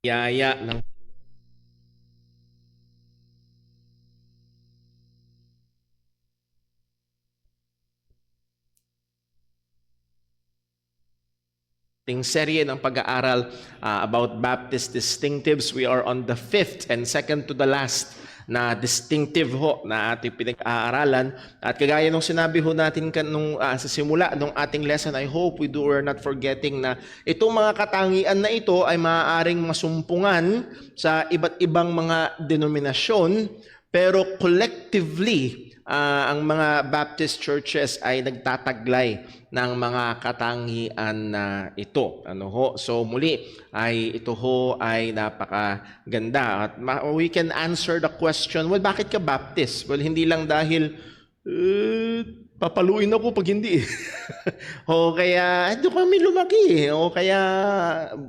Yaya ng ating serye ng pag-aaral about Baptist distinctives. We are on the fifth and second to the last na distinctive ho na ating pinag-aaralan. At kagaya nung sinabi ho natin sa simula ng ating lesson, I hope we are not forgetting na itong mga katangian na ito ay maaaring masumpungan sa iba't ibang mga denominasyon, pero collectively, ang mga Baptist churches ay nagtataglay ng mga katangian na ito. So muli ay ito ho ay napakaganda. At we can answer the question, well, bakit ka Baptist? Well, hindi lang dahil papaluin ako pag hindi. O kaya doon kami lumaki. O kaya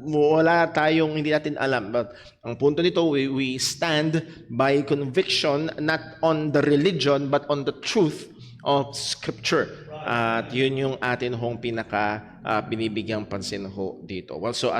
wala tayong hindi natin alam. But ang punto nito, we stand by conviction not on the religion but on the truth of Scripture. At yun yung atin hong binibigyang pansin ho dito. Well, so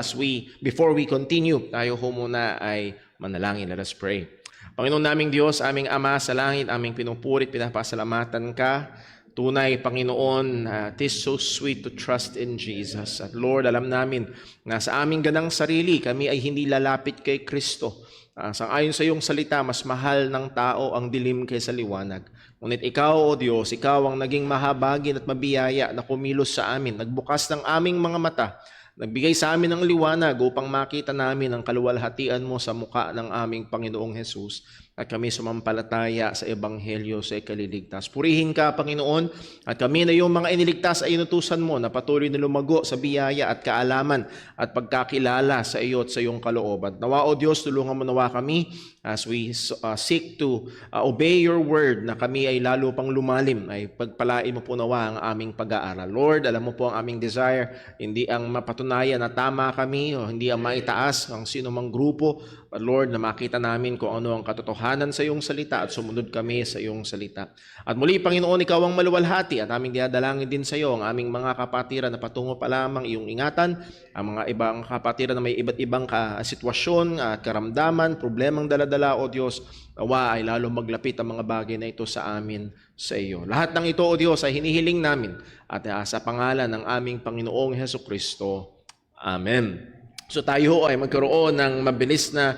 before we continue, tayo ho muna ay manalangin. Let us pray. Panginoon naming Diyos, aming Ama sa langit, aming pinupurit, pinapasalamatan ka. Tunay, Panginoon, it is so sweet to trust in Jesus. At Lord, alam namin na sa aming ganang sarili, kami ay hindi lalapit kay Kristo. Sangayon sa iyong salita, mas mahal ng tao ang dilim kaysa liwanag. Ngunit ikaw, O Diyos, ikaw ang naging mahabagin at mabiyaya na kumilos sa amin, nagbukas ng aming mga mata, nagbigay sa amin ng liwanag upang makita namin ang kaluwalhatian mo sa mukha ng aming Panginoong Hesus at kami sumampalataya sa Ebanghelyo sa ikaliligtas. Purihin ka, Panginoon, at kami na iyong mga iniligtas ay inutusan mo na patuloy na lumago sa biyaya at kaalaman at pagkakilala sa iyo at sa iyong kalooban. Nawa, O Diyos, tulungan mo nawa kami as we seek to obey your word, na kami ay lalo pang lumalim, ay pagpalain mo po nawa ang aming pag-aaral. Lord, alam mo po ang aming desire, hindi ang mapatunayan na tama kami o hindi ang maitaas ang sino mang grupo, but Lord, na makita namin kung ano ang katotohanan sa iyong salita at sumunod kami sa iyong salita. At muli, Panginoon, ikaw ang maluwalhati at aming dinadalangin din sa iyo ang aming mga kapatiran na patungo pa lamang iyong ingatan, ang mga ibang kapatiran na may iba't ibang sitwasyon at karamdaman, problemang daladala, O Diyos, nawa ay lalo maglapit ang mga bagay na ito sa amin sa iyo. Lahat ng ito, O Diyos, ay hinihiling namin at sa pangalan ng aming Panginoong Hesukristo. Amen. So tayo ay magkaroon ng mabilis na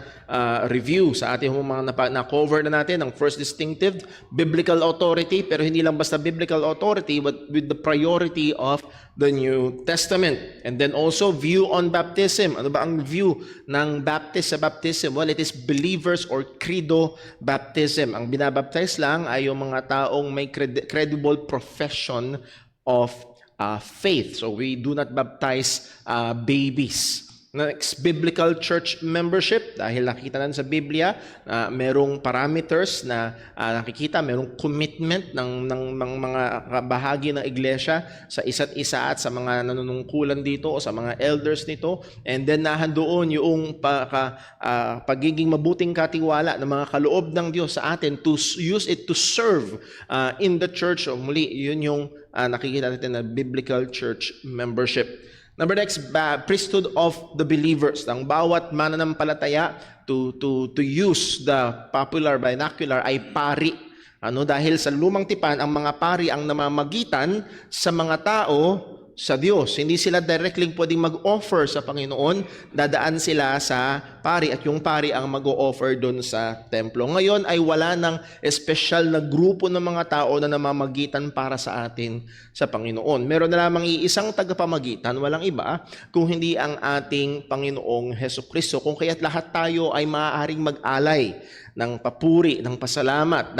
review sa ating mga na-cover na natin. Ang first distinctive, biblical authority, pero hindi lang basta biblical authority, but with the priority of the New Testament. And then also view on baptism. Ano ba ang view ng Baptist sa baptism? Well, it is believers or credo baptism. Ang binabaptize lang ay yung mga taong may credible profession of faith. So we do not baptize babies. Next, biblical church membership. Dahil nakita natin sa Biblia, merong parameters na nakikita, merong commitment ng mga bahagi ng iglesia sa isa't isa at sa mga nanunungkulan dito o sa mga elders nito. And then nahandoon yung pagiging mabuting katiwala ng mga kaloob ng Diyos sa atin to use it to serve in the church. O muli, yun yung nakikita natin na biblical church membership. Number next, priesthood of the believers. Ang bawat mananampalataya, to use the popular vernacular, ay pari. Dahil sa lumang tipan, ang mga pari ang namamagitan sa mga tao sa Diyos. Hindi sila directly pwedeng mag-offer sa Panginoon, dadaan sila sa pari at yung pari ang mag-o-offer doon sa templo. Ngayon ay wala ng espesyal na grupo ng mga tao na namamagitan para sa atin sa Panginoon. Meron na lamang iisang tagapamagitan, walang iba, kung hindi ang ating Panginoong Hesukristo. Kung kaya't lahat tayo ay maaaring mag-alay ng papuri, ng pasalamat,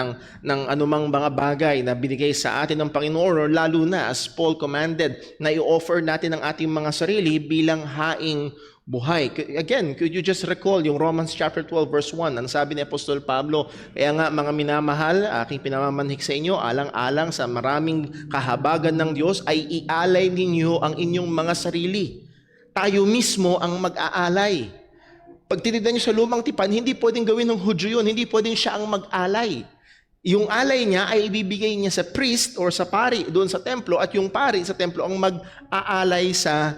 ng anumang mga bagay na binigay sa atin ng Panginoon, or lalo na as Paul commanded na i-offer natin ang ating mga sarili bilang haing buhay. Again, could you just recall yung Romans chapter 12 verse 1? Ang sabi ni Apostol Pablo, kaya nga mga minamahal, aking pinamamanhik sa inyo, alang-alang sa maraming kahabagan ng Diyos, ay ialay ninyo ang inyong mga sarili. Tayo mismo ang mag-aalay. Pag tinignan nyo sa lumang tipan, hindi pwedeng gawin ng Hudyo yun. Hindi pwedeng siya ang mag-alay. Yung alay niya ay ibibigay niya sa priest or sa pari doon sa templo, at yung pari sa templo ang mag-aalay sa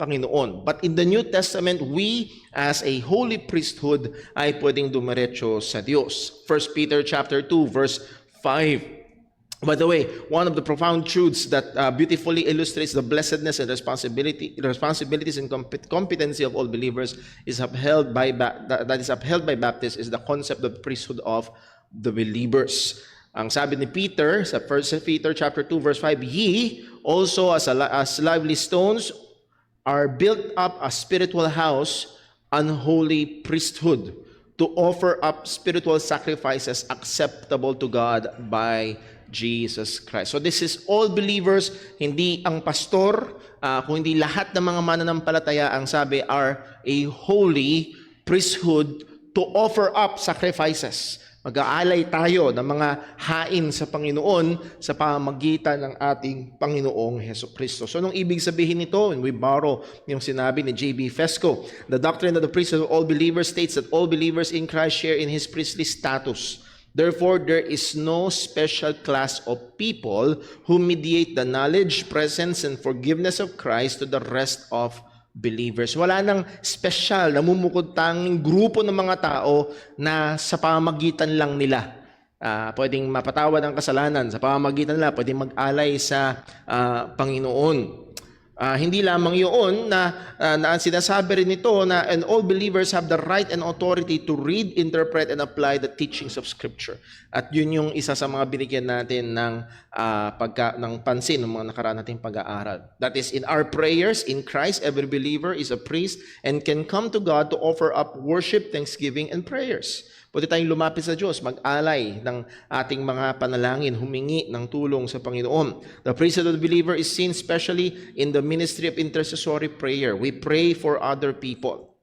Panginoon. But in the New Testament, we as a holy priesthood ay pwedeng dumiretso sa Diyos. 1 Peter chapter 2 verse 5. By the way, one of the profound truths that beautifully illustrates the blessedness and responsibilities and competency of all believers is upheld by Baptists is the concept of priesthood of the believers. Ang sabi ni Peter sa 1 Peter chapter 2 verse 5, ye also as lively stones are built up a spiritual house, unholy priesthood, to offer up spiritual sacrifices acceptable to God by Jesus Christ. So this is all believers, hindi ang pastor, kundi lahat ng mga mananampalataya, ang sabi, are a holy priesthood to offer up sacrifices. Mag-aalay tayo ng mga hain sa Panginoon sa pamamagitan ng ating Panginoong Hesukristo. So anong ibig sabihin nito? And we borrow yung sinabi ni J.B. Fesco. The doctrine of the priesthood of all believers states that all believers in Christ share in His priestly status. Therefore, there is no special class of people who mediate the knowledge, presence, and forgiveness of Christ to the rest of believers. Wala nang special, namumukod tanging grupo ng mga tao na sa pamamagitan lang nila pwedeng mapatawad ang kasalanan. Sa pamamagitan nila, pwedeng mag-alay sa Panginoon. Hindi lamang yun na sinasabi rin nito na and all believers have the right and authority to read, interpret, and apply the teachings of Scripture. At yun yung isa sa mga binigyan natin ng pansin ng mga nakaraan nating pag-aaral. That is, in our prayers in Christ, every believer is a priest and can come to God to offer up worship, thanksgiving, and prayers. Pwede tayong lumapit sa Diyos, mag-alay ng ating mga panalangin, humingi ng tulong sa Panginoon. The priesthood of the believer is seen especially in the ministry of intercessory prayer. We pray for other people.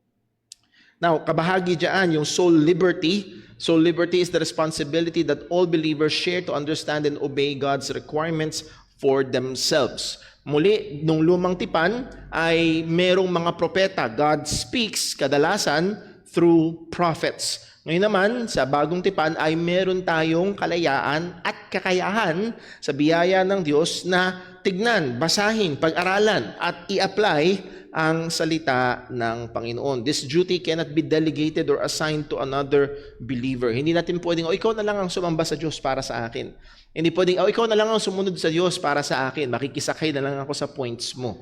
Now, kabahagi dyan yung soul liberty. Soul liberty is the responsibility that all believers share to understand and obey God's requirements for themselves. Muli, nung lumang tipan ay merong mga propeta. God speaks kadalasan through prophets. Ngayon naman, sa bagong tipan ay meron tayong kalayaan at kakayahan sa biyaya ng Diyos na tignan, basahin, pag-aralan at i-apply ang salita ng Panginoon. This duty cannot be delegated or assigned to another believer. Hindi natin pwedeng, ikaw na lang ang sumamba sa Diyos para sa akin. Hindi pwedeng, ikaw na lang ang sumunod sa Diyos para sa akin. Makikisakay na lang ako sa points mo.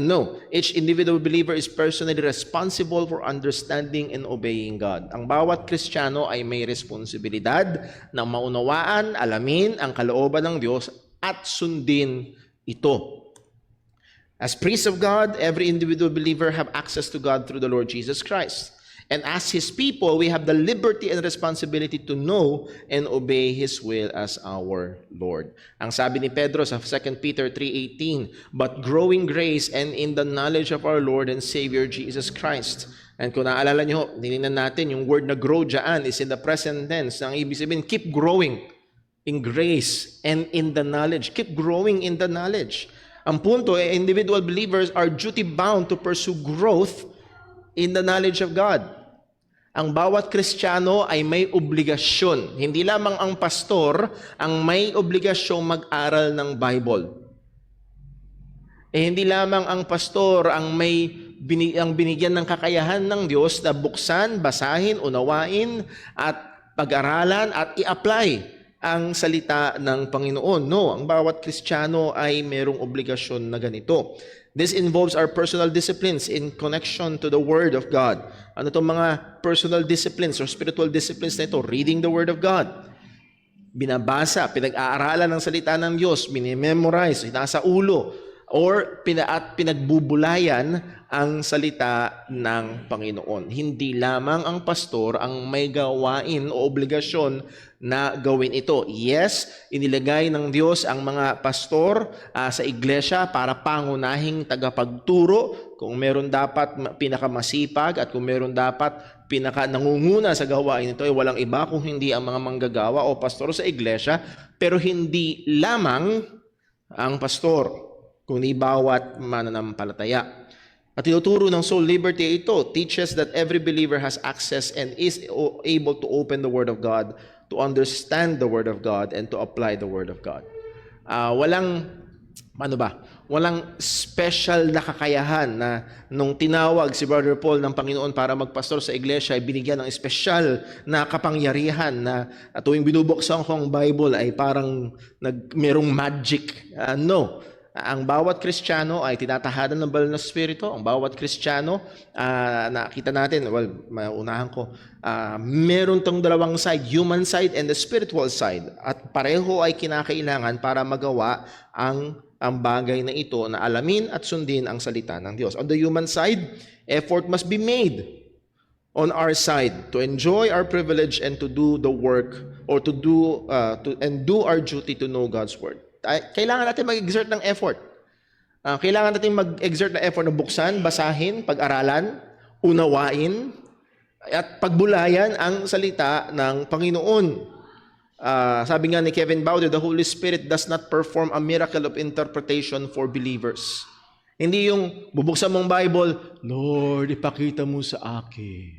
No, each individual believer is personally responsible for understanding and obeying God. Ang bawat Kristiyano ay may responsibilidad na maunawaan, alamin ang kalooban ng Diyos at sundin ito. As priests of God, every individual believer have access to God through the Lord Jesus Christ. And as His people, we have the liberty and responsibility to know and obey His will as our Lord. Ang sabi ni Pedro sa 2 Peter 3:18, but growing grace and in the knowledge of our Lord and Savior Jesus Christ. And kung naalala nyo, tinignan natin, yung word na grow dyan is in the present tense. Ang ibig sabihin, keep growing in grace and in the knowledge. Keep growing in the knowledge. Ang punto, individual believers are duty-bound to pursue growth in the knowledge of God. Ang bawat Kristiyano ay may obligasyon. Hindi lamang ang pastor ang may obligasyong mag-aral ng Bible. Hindi lamang ang pastor ang binigyan ng kakayahan ng Diyos na buksan, basahin, unawain, at pag-aralan at i-apply ang salita ng Panginoon. No, ang bawat Kristiyano ay mayroong obligasyon na ganito. This involves our personal disciplines in connection to the Word of God. Ano itong mga personal disciplines or spiritual disciplines na ito? Reading the Word of God. Binabasa, pinag-aaralan ng salita ng Diyos, minimemorize, nasa ulo, or pinagbubulayan ang salita ng Panginoon. Hindi lamang ang pastor ang may gawain o obligasyon na gawin ito. Yes, inilagay ng Diyos ang mga pastor sa iglesia para pangunahing tagapagturo. Kung meron dapat pinakamasipag at kung meron dapat nangunguna sa gawain ito ay walang iba kung hindi ang mga manggagawa o pastor sa iglesia. Pero hindi lamang ang pastor, kundi bawat mananampalataya. At tinuturo ng soul liberty ito teaches that every believer has access and is able to open the Word of God, to understand the Word of God, and to apply the Word of God. Walang Paano ba? Walang special na kakayahan na nung tinawag si Brother Paul ng Panginoon para magpastor sa iglesia, ay binigyan ng special na kapangyarihan na tuwing binubuksan ko ang Bible ay parang merong magic. No. Ang bawat Kristiyano ay tinatahanan ng banal na Espiritu. Ang bawat Kristiyano, nakita natin, well, maunahan ko, meron tong dalawang side, human side and the spiritual side. At pareho ay kinakailangan para magawa ang bagay na ito na alamin at sundin ang salita ng Diyos. On the human side, effort must be made on our side to enjoy our privilege and to do the work or to do our duty to know God's word. Kailangan natin mag-exert ng effort. Kailangan natin mag-exert ng effort na buksan, basahin, pag-aralan, unawain, at pagbulayan ang salita ng Panginoon. Sabi nga ni Kevin Bowder, the Holy Spirit does not perform a miracle of interpretation for believers. Hindi yung bubuksan mong Bible, Lord, ipakita mo sa akin.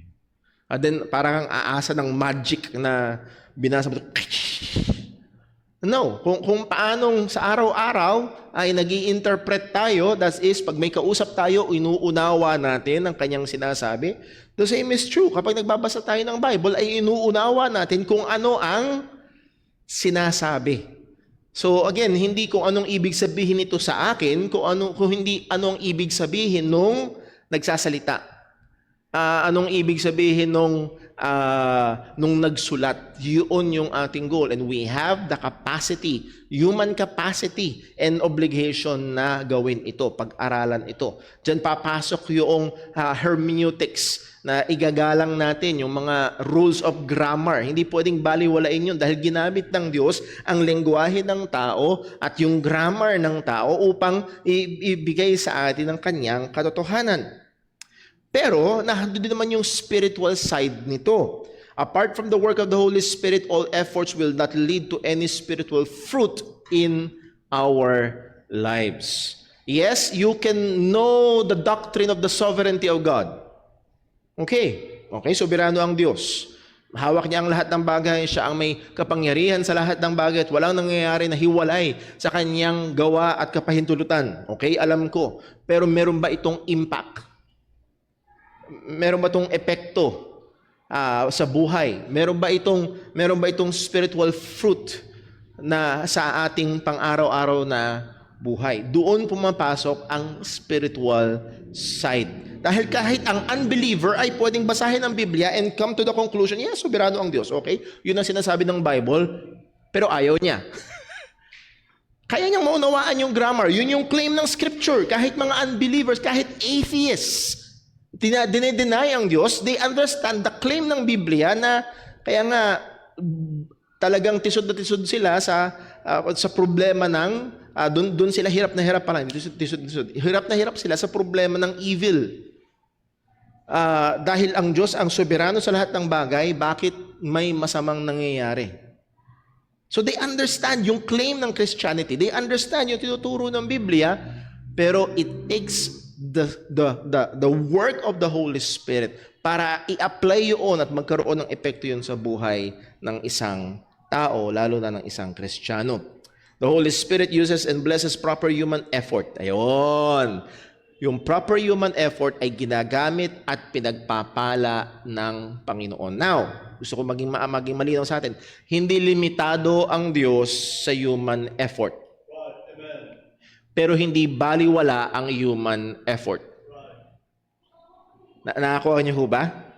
At then parang aasa ng magic na binasa mo. No, kung paanong sa araw-araw ay nag-i-interpret tayo, that is, pag may kausap tayo, inuunawa natin ang kanyang sinasabi. The same is true. Kapag nagbabasa tayo ng Bible, ay inuunawa natin kung ano ang sinasabi. So again, hindi kung anong ibig sabihin ito sa akin, kung hindi anong ibig sabihin nung nagsasalita. Anong ibig sabihin nung nagsulat. Yun yung ating goal. And we have the capacity, human capacity and obligation na gawin ito, pag-aralan ito. Diyan papasok yung hermeneutics na igagalang natin, yung mga rules of grammar. Hindi pwedeng baliwalain yun dahil ginamit ng Diyos ang lengguwahe ng tao at yung grammar ng tao upang ibigay sa atin ang kanyang katotohanan. Pero, nandun din naman yung spiritual side nito. Apart from the work of the Holy Spirit, all efforts will not lead to any spiritual fruit in our lives. Yes, you can know the doctrine of the sovereignty of God. Okay, soberano ang Diyos. Hawak niya ang lahat ng bagay, siya ang may kapangyarihan sa lahat ng bagay at walang nangyayari na hiwalay sa kanyang gawa at kapahintulutan. Okay, alam ko. Pero meron ba itong impact? Meron ba itong epekto sa buhay? Meron ba itong spiritual fruit na sa ating pang-araw-araw na buhay? Doon pumapasok ang spiritual side. Dahil kahit ang unbeliever ay pwedeng basahin ang Biblia and come to the conclusion, yes, soberano ang Diyos. Okay? Yun ang sinasabi ng Bible, pero ayaw niya. Kaya niyang maunawaan yung grammar. Yun yung claim ng Scripture. Kahit mga unbelievers, kahit atheists, dinedeny ang Diyos, they understand the claim ng Biblia na kaya nga talagang tisod na tisod sila sa problema ng doon sila hirap na hirap pala, tisod. Hirap na hirap sila sa problema ng evil. Dahil ang Diyos ang soberano sa lahat ng bagay, bakit may masamang nangyayari? So they understand yung claim ng Christianity. They understand yung tinuturo ng Biblia, pero it takes the work of the Holy Spirit para i-apply yun at magkaroon ng epekto yun sa buhay ng isang tao, lalo na ng isang Kristiyano. The Holy Spirit uses and blesses proper human effort. Ayun. Yung proper human effort ay ginagamit at pinagpapala ng Panginoon. Now, gusto ko maging malinaw sa atin, hindi limitado ang Diyos sa human effort. Pero hindi baliwala ang human effort. Nakakuha niyo ho ba?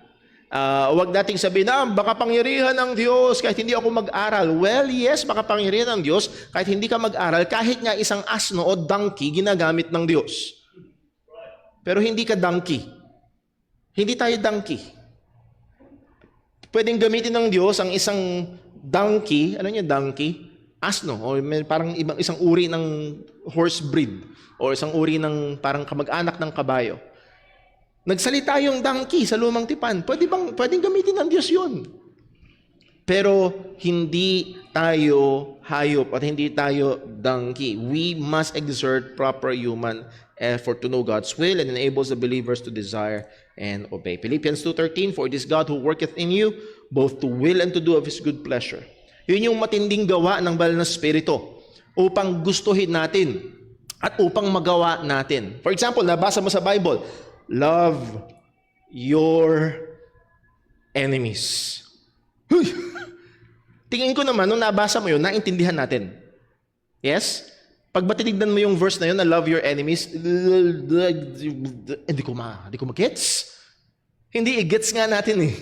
Huwag nating sabihin na, baka pangyarihan ng Diyos kahit hindi ako mag-aral. Well, yes, baka pangyarihan ng Diyos kahit hindi ka mag-aral, kahit nga isang asno o donkey ginagamit ng Diyos. Pero hindi ka donkey. Hindi tayo donkey. Pwedeng gamitin ng Diyos ang isang donkey, ano niya donkey? Asno, o parang isang uri ng horse breed, o isang uri ng parang kamag-anak ng kabayo. Nagsalita yung donkey sa lumang tipan. Pwedeng gamitin ng Diyos yun. Pero hindi tayo hayop at hindi tayo donkey. We must exert proper human effort to know God's will and enables the believers to desire and obey. Philippians 2:13, for it is God who worketh in you, both to will and to do of His good pleasure. Yun yung matinding gawa ng banal na Espiritu upang gustuhin natin at upang magawa natin. For example, nabasa mo sa Bible, love your enemies. Huy! Tingin ko naman, nung nabasa mo yun, naintindihan natin. Yes? Pag tinignan mo yung verse na yun, na love your enemies, hindi ko magets. Hindi, i-gets nga natin eh.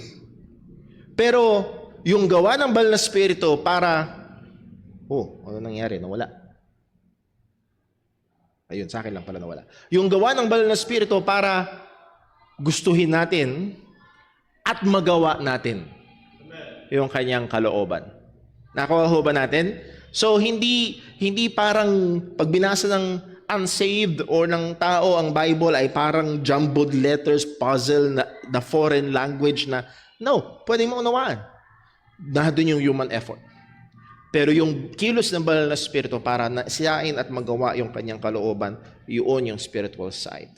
Pero, yung gawa ng banal na Espiritu para, ano nangyari? Nawala. Ayun, sa akin lang pala nawala. Yung gawa ng banal na Espiritu para gustuhin natin at magawa natin yung kanyang kalooban. Nakuha ho ba natin? So, hindi parang pag binasa ng unsaved or ng tao ang Bible ay parang jumbled letters, puzzle, na foreign language na, no, pwede mo unawaan. Nandun yung human effort. Pero yung kilos ng banal na Espiritu para siyain at magawa yung kanyang kalooban, yun yung spiritual side.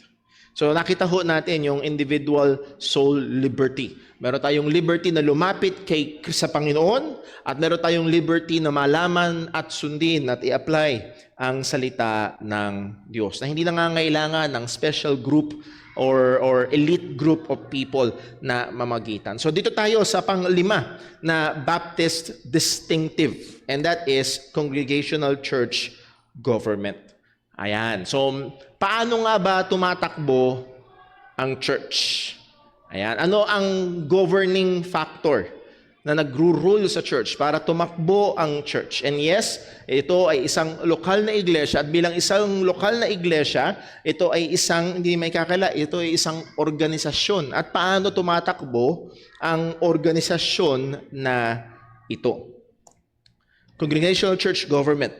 So nakita ho natin yung individual soul liberty. Meron tayong liberty na lumapit sa Panginoon at meron tayong liberty na malaman at sundin at i-apply ang salita ng Diyos. Na hindi nangangailangan ng special group or elite group of people na mamagitan. So dito tayo sa pang-5 na Baptist distinctive, and that is congregational church government. Ayan. So paano nga ba tumatakbo ang church? Ayan. Ano ang governing factor na nagro-rule sa church para tumakbo ang church? And yes, ito ay isang lokal na iglesia at bilang isang lokal na iglesia, ito ay hindi may kakala, ito ay isang organisasyon. At paano tumatakbo ang organisasyon na ito? Congregational church government.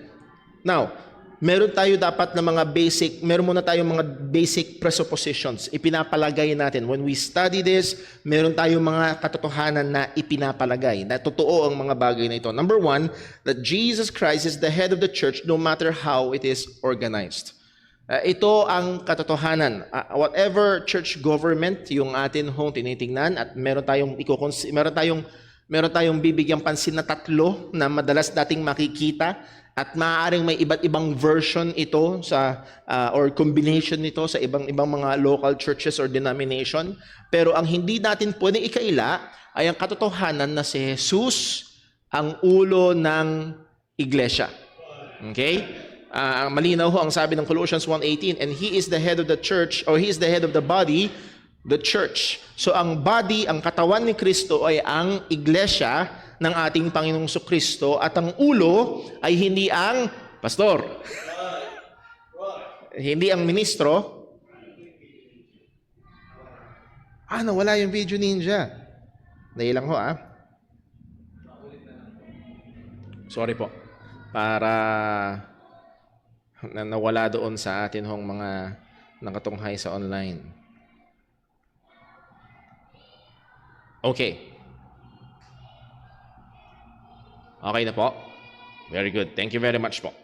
Now, meron tayo dapat na meron muna tayong mga basic presuppositions. Ipinapalagay natin. When we study this, meron tayong mga katotohanan na ipinapalagay, na totoo ang mga bagay na ito. Number 1, that Jesus Christ is the head of the church no matter how it is organized. Ito ang katotohanan. Whatever church government yung atin hong tinitingnan at meron tayong bibigyang pansin na 3 na madalas dating makikita. At maaaring may iba't ibang version ito or combination nito sa ibang mga local churches or denomination. Pero ang hindi natin pwedeng ikaila ay ang katotohanan na si Jesus ang ulo ng iglesia. Okay? Malinaw ho ang sabi ng Colossians 1:18, and He is the head of the church, or He is the head of the body, the church. So ang body, ang katawan ni Kristo ay ang iglesia ng ating Panginoong Kristo, at ang ulo ay hindi ang pastor. Hindi ang ministro. Nawala yung video ninja. Dahil lang ho Sorry po. Para nawala doon sa atin hong mga nakatunghay sa online. Okay. Okay na po? Very good. Thank you very much po.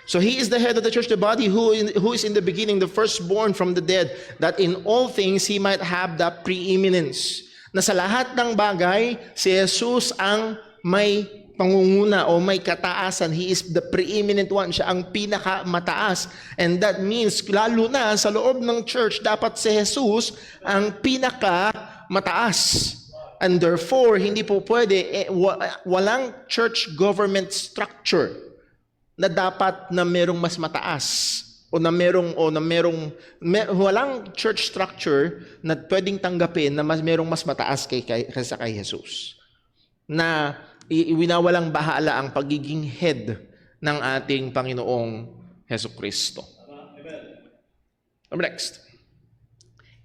So He is the head of the church, the body, who is in the beginning, the firstborn from the dead, that in all things He might have the preeminence. Na sa lahat ng bagay, si Jesus ang may pangunguna o may kataasan. He is the preeminent one. Siya ang pinakamataas. And that means, lalo na sa loob ng church, dapat si Jesus ang pinakamataas. And therefore, hindi po pwede, walang church government structure na dapat na merong mas mataas walang church structure na pwedeng tanggapin na merong mas mataas kaysa kay Jesus. Na winawalang bahala ang pagiging head ng ating Panginoong Hesukristo. Next.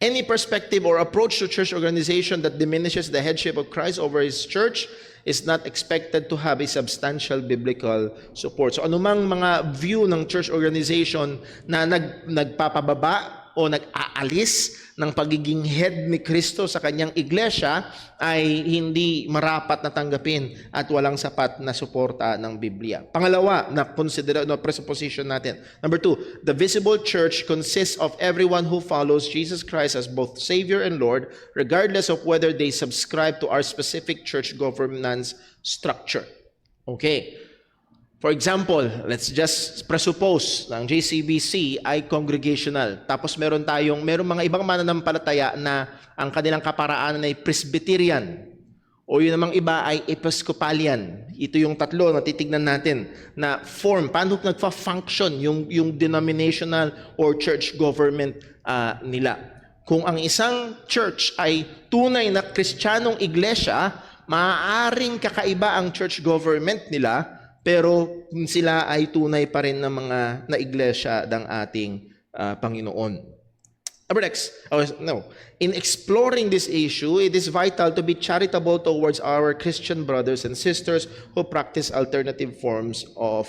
Any perspective or approach to church organization that diminishes the headship of Christ over His church is not expected to have a substantial biblical support. So anumang mga view ng church organization na nagpapababa o nag-aalis ng pagiging head ni Kristo sa kanyang iglesia ay hindi marapat na tanggapin at walang sapat na suporta ng Biblia. Pangalawa na presupposition natin. Number 2, the visible church consists of everyone who follows Jesus Christ as both Savior and Lord, regardless of whether they subscribe to our specific church governance structure. Okay. For example, let's just presuppose ng JCBC ay congregational. Tapos merong mga ibang mananampalataya na ang kanilang kaparaanan ay Presbyterian. O yun namang iba ay Episcopalian. Ito yung tatlo na titignan natin na form. Paano nagfa-function yung denominational or church government nila. Kung ang isang church ay tunay na Kristiyanong iglesia, maaaring kakaiba ang church government nila, pero sila ay tunay pa rin na mga na iglesia ng ating Panginoon. Next, in exploring this issue, it is vital to be charitable towards our Christian brothers and sisters who practice alternative forms of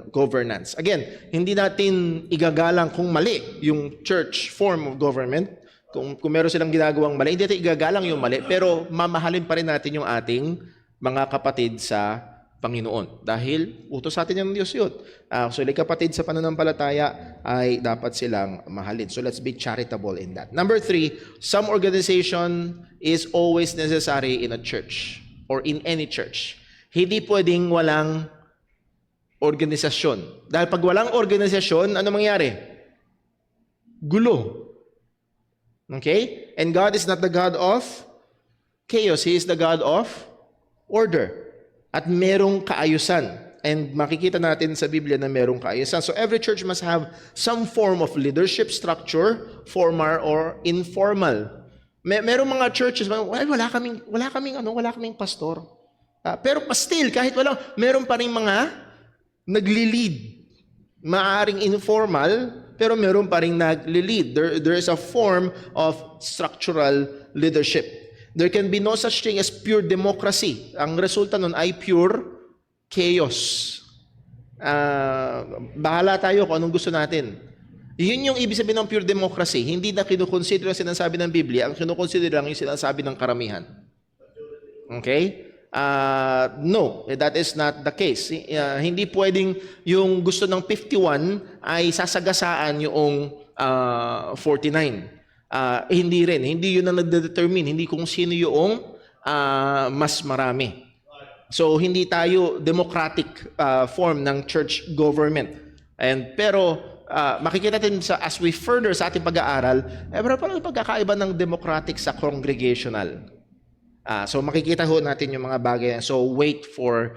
governance. Again, hindi natin igagalang kung mali yung church form of government. Kung meron silang ginagawang mali, hindi natin igagalang yung mali, pero mamahalin pa rin natin yung ating mga kapatid sa Panginoon. Dahil utos sa atin ng Diyos yun. So, kapatid sa pananampalataya ay dapat silang mahalin. So, let's be charitable in that. Number 3, some organization is always necessary in a church or in any church. Hindi pwedeng walang organisasyon. Dahil pag walang organisasyon, ano mangyari? Gulo. Okay? And God is not the God of chaos. He is the God of order. At merong kaayusan. And makikita natin sa Biblia na merong kaayusan. So every church must have some form of leadership structure, formal or informal. Merong mga churches, wala kaming pastor. Pero still, kahit meron pa rin mga nagli-lead. Maaring informal, pero meron pa rin nagli-lead. There is a form of structural leadership. There can be no such thing as pure democracy. Ang resulta nun ay pure chaos. Bahala tayo kung anong gusto natin. Yun yung ibig sabihin ng pure democracy. Hindi na kinukonsider ang sinasabi ng Biblia. Ang kinukonsider lang yung sinasabi ng karamihan. Okay? No, that is not the case. Hindi pwedeng yung gusto ng 51 ay sasagasaan yung 49. Hindi rin. Hindi yun ang nagdedetermine. Hindi kung sino yung mas marami. So, hindi tayo democratic form ng church government. Pero, makikita natin as we further sa ating pag-aaral, meron pa rin pagkakaiba ng democratic sa congregational. So, makikita ho natin yung mga bagay. So, wait for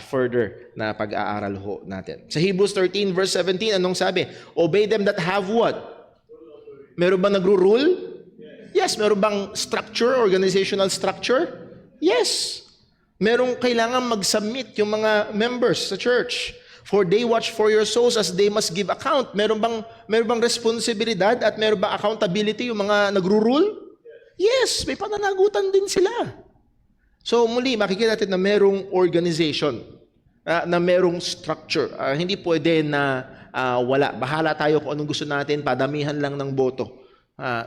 further na pag-aaral ho natin. Sa Hebrews 13 verse 17, anong sabi? Obey them that have what? Meron bang nagro-rule? Yes. Meron bang structure, organizational structure? Yes. Merong kailangan mag-submit yung mga members sa church. For they watch for your souls as they must give account. Meron bang responsibilidad at meron bang accountability yung mga nagro-rule? Yes. May pananagutan din sila. So muli, makikita natin na merong organization, na merong structure. Hindi pwede na wala. Bahala tayo kung anong gusto natin, padamihan lang ng boto.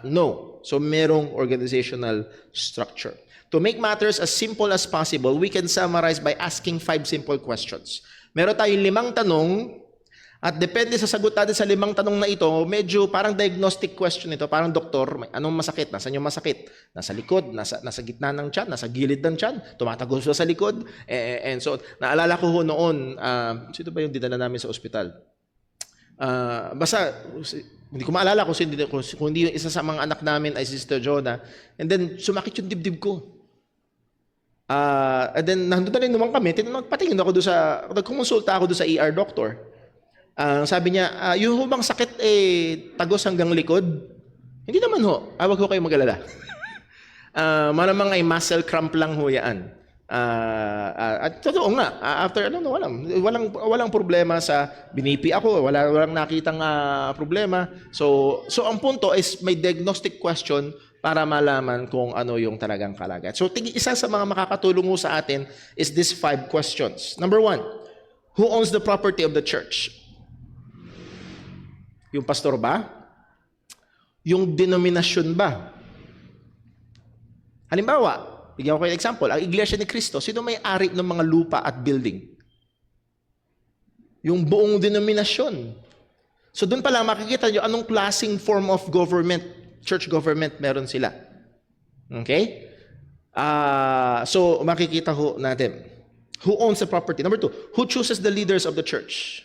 No. So, merong organizational structure. To make matters as simple as possible, we can summarize by asking 5 simple questions. Meron tayong 5 tanong, at depende sa sagot natin sa 5 tanong na ito, medyo parang diagnostic question ito, parang doktor, anong masakit? Nasaan yung masakit? Nasa likod, nasa gitna ng tiyan, nasa gilid ng tiyan, tumatagos sa likod. And so, naalala ko ho noon, sino ba yung dinala namin sa ospital? Basta, hindi ko maalala kung hindi yung isa sa mga anak namin ay Sister Jonah. And then, sumakit yung dibdib ko. And then, nandun na rin naman kami, patingin ako nagkumonsulta ako doon sa ER doctor. Sabi niya, yung bang sakit tagos hanggang likod? Hindi naman ho. Wag ho kayo mag-alala. Malamang ay muscle cramp lang ho yan. At totoo nga, after walang problema sa binipi ako, walang nakitang problema. So ang punto is may diagnostic question para malaman kung ano yung talagang kalagayan. So isa sa mga makakatulong sa atin is these 5 questions. Number 1, who owns the property of the church? Yung pastor ba? Yung denominasyon ba? Halimbawa, bigyan ko kayo ng example. Ang Iglesia ni Cristo, sino may-ari ng mga lupa at building? Yung buong denominasyon. So doon pa lang makikita nyo anong klaseng form of government, church government meron sila. Okay? So makikita ho natin. Who owns the property? Number 2, who chooses the leaders of the church?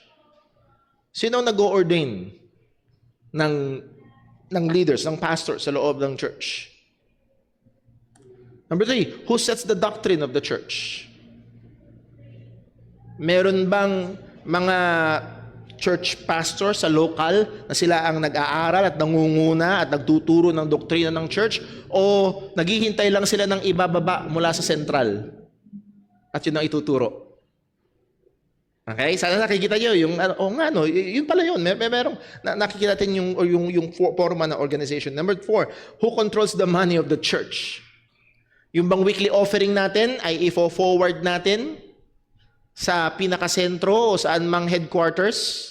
Sino ang nag-o-ordain ng leaders, ng pastors sa loob ng church? Number 3, who sets the doctrine of the church? Meron bang mga church pastor sa local na sila ang nag-aaral at nangunguna at nagtuturo ng doktrina ng church, o naghihintay lang sila ng ibababa mula sa central at yun ang ituturo? Okay? Sana nakikita nyo yung yun pala yun. Merong nakikita natin yung forma ng organization. Number 4, who controls the money of the church? Yung bang weekly offering natin ay i-forward natin sa pinakasentro o saan mang headquarters?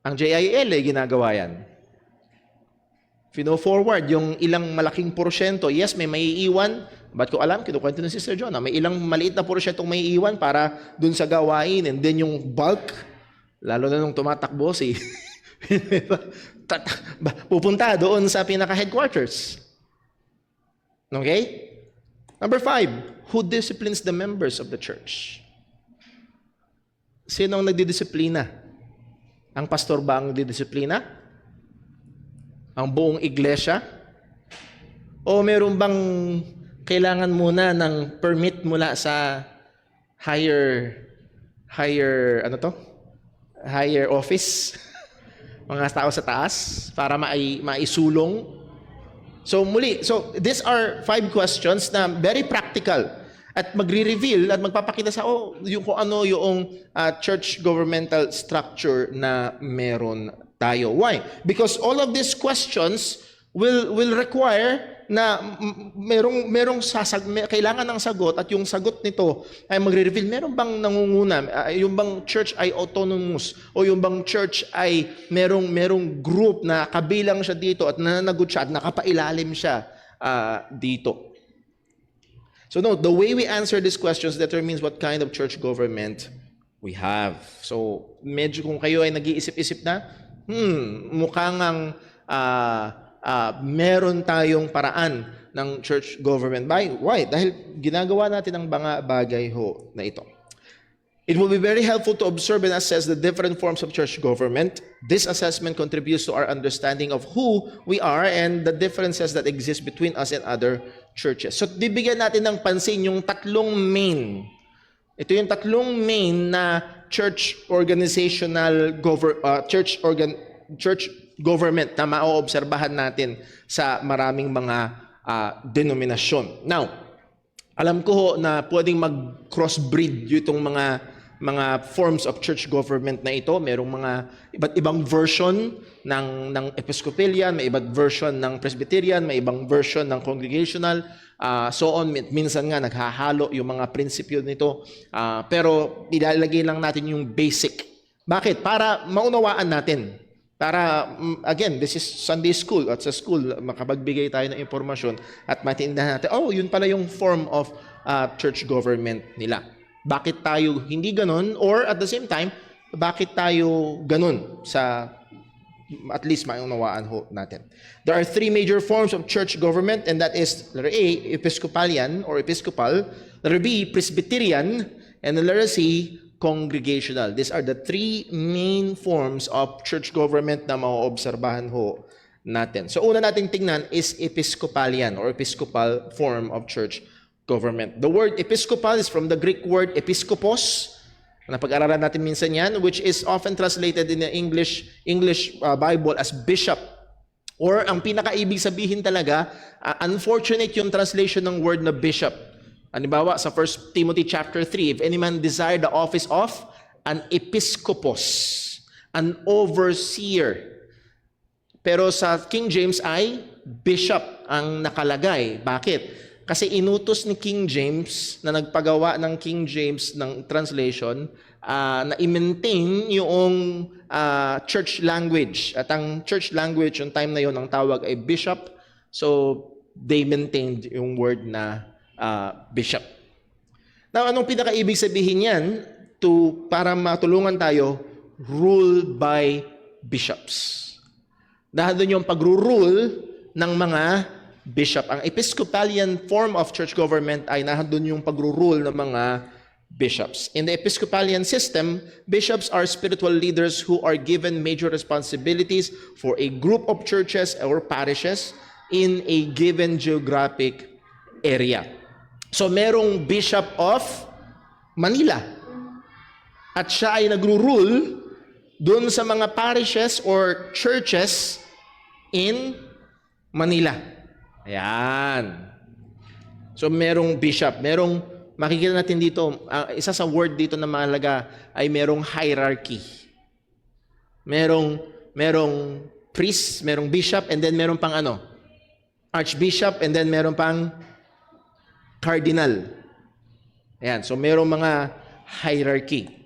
Ang JIL ginagawa yan. Fino-forward yung ilang malaking porsyento. Yes, may maiiwan. Ba't ko alam? Kinukwento ng Sister John. May ilang maliit na porsyentong maiiwan para dun sa gawain. And then yung bulk, lalo na nung tumatakbo si pupunta doon sa pinaka-headquarters. Okay? Number 5, who disciplines the members of the church? Sino ang nagdidisiplina? Ang pastor ba ang didisiplina? Ang buong iglesia? O meron bang kailangan muna ng permit mula sa higher office? Mga tao sa taas para maisulong? So these are 5 questions na very practical at magre-reveal at magpapakita sa kung ano yung church governmental structure na meron tayo. Why? Because all of these questions will require na kailangan ng sagot, at yung sagot nito ay magre-reveal, meron bang nangunguna, yung bang church ay autonomous, o yung bang church ay merong group na kabilang siya dito at nananagot siya at nakapailalim siya dito. So no, the way we answer these questions determines what kind of church government we have. So medyo kung kayo ay nag-iisip-isip na, mukhang meron tayong paraan ng church government. Why? Dahil ginagawa natin ang mga bagay na ito. It will be very helpful to observe and assess the different forms of church government. This assessment contributes to our understanding of who we are and the differences that exist between us and other churches. So, bibigyan natin ng pansin yung tatlong main. Ito yung tatlong main na church government na maoobserbahan natin sa maraming mga denominasyon. Now, alam ko na pwedeng mag-crossbreed itong mga forms of church government na ito. Merong mga iba't ibang version ng Episcopalian, may ibang version ng Presbyterian, may ibang version ng Congregational, so on. Minsan nga naghahalo yung mga prinsipyo nito. Pero ilalagay lang natin yung basic. Bakit? Para maunawaan natin. Para, again, this is Sunday school. At sa school, makapagbigay tayo ng impormasyon at maintindihan natin, yun pala yung form of church government nila. Bakit tayo hindi ganun? Or at the same time, bakit tayo ganun sa at least maunawaan natin. There are 3 major forms of church government, and that is letter A, Episcopalian or Episcopal, letter B, Presbyterian, and letter C, Congregational. These are the 3 main forms of church government na maoobserbahan natin. So una nating tingnan is Episcopalian or Episcopal form of church government. The word Episcopal is from the Greek word episkopos. Napag-aralan natin minsan yan, which is often translated in the English Bible as bishop. Or ang pinakaibig sabihin talaga, unfortunate yung translation ng word na bishop. Halimbawa, sa 1 Timothy chapter 3, if any man desire the office of an episkopos, an overseer. Pero sa King James ay bishop ang nakalagay. Bakit? Kasi inutos ni King James, na nagpagawa ng King James ng translation, na i-maintain yung church language. At ang church language, yung time na yon, ang tawag ay bishop. So, they maintained yung word na bishop. Now, anong pinakaibig sabihin yan? Para matulungan tayo, rule by bishops. Dahil doon yung pag-rule ng mga bishop. Ang Episcopalian form of church government ay nandun yung pag-rule ng mga bishops. In the Episcopalian system, bishops are spiritual leaders who are given major responsibilities for a group of churches or parishes in a given geographic area. So merong Bishop of Manila at siya ay nagro-rule dun sa mga parishes or churches in Manila. Ayan. So merong bishop, makikita natin dito, isa sa word dito na mahalaga ay merong hierarchy. Merong priest, merong bishop, and then merong pang archbishop, and then merong pang cardinal. Ayan, so merong mga hierarchy.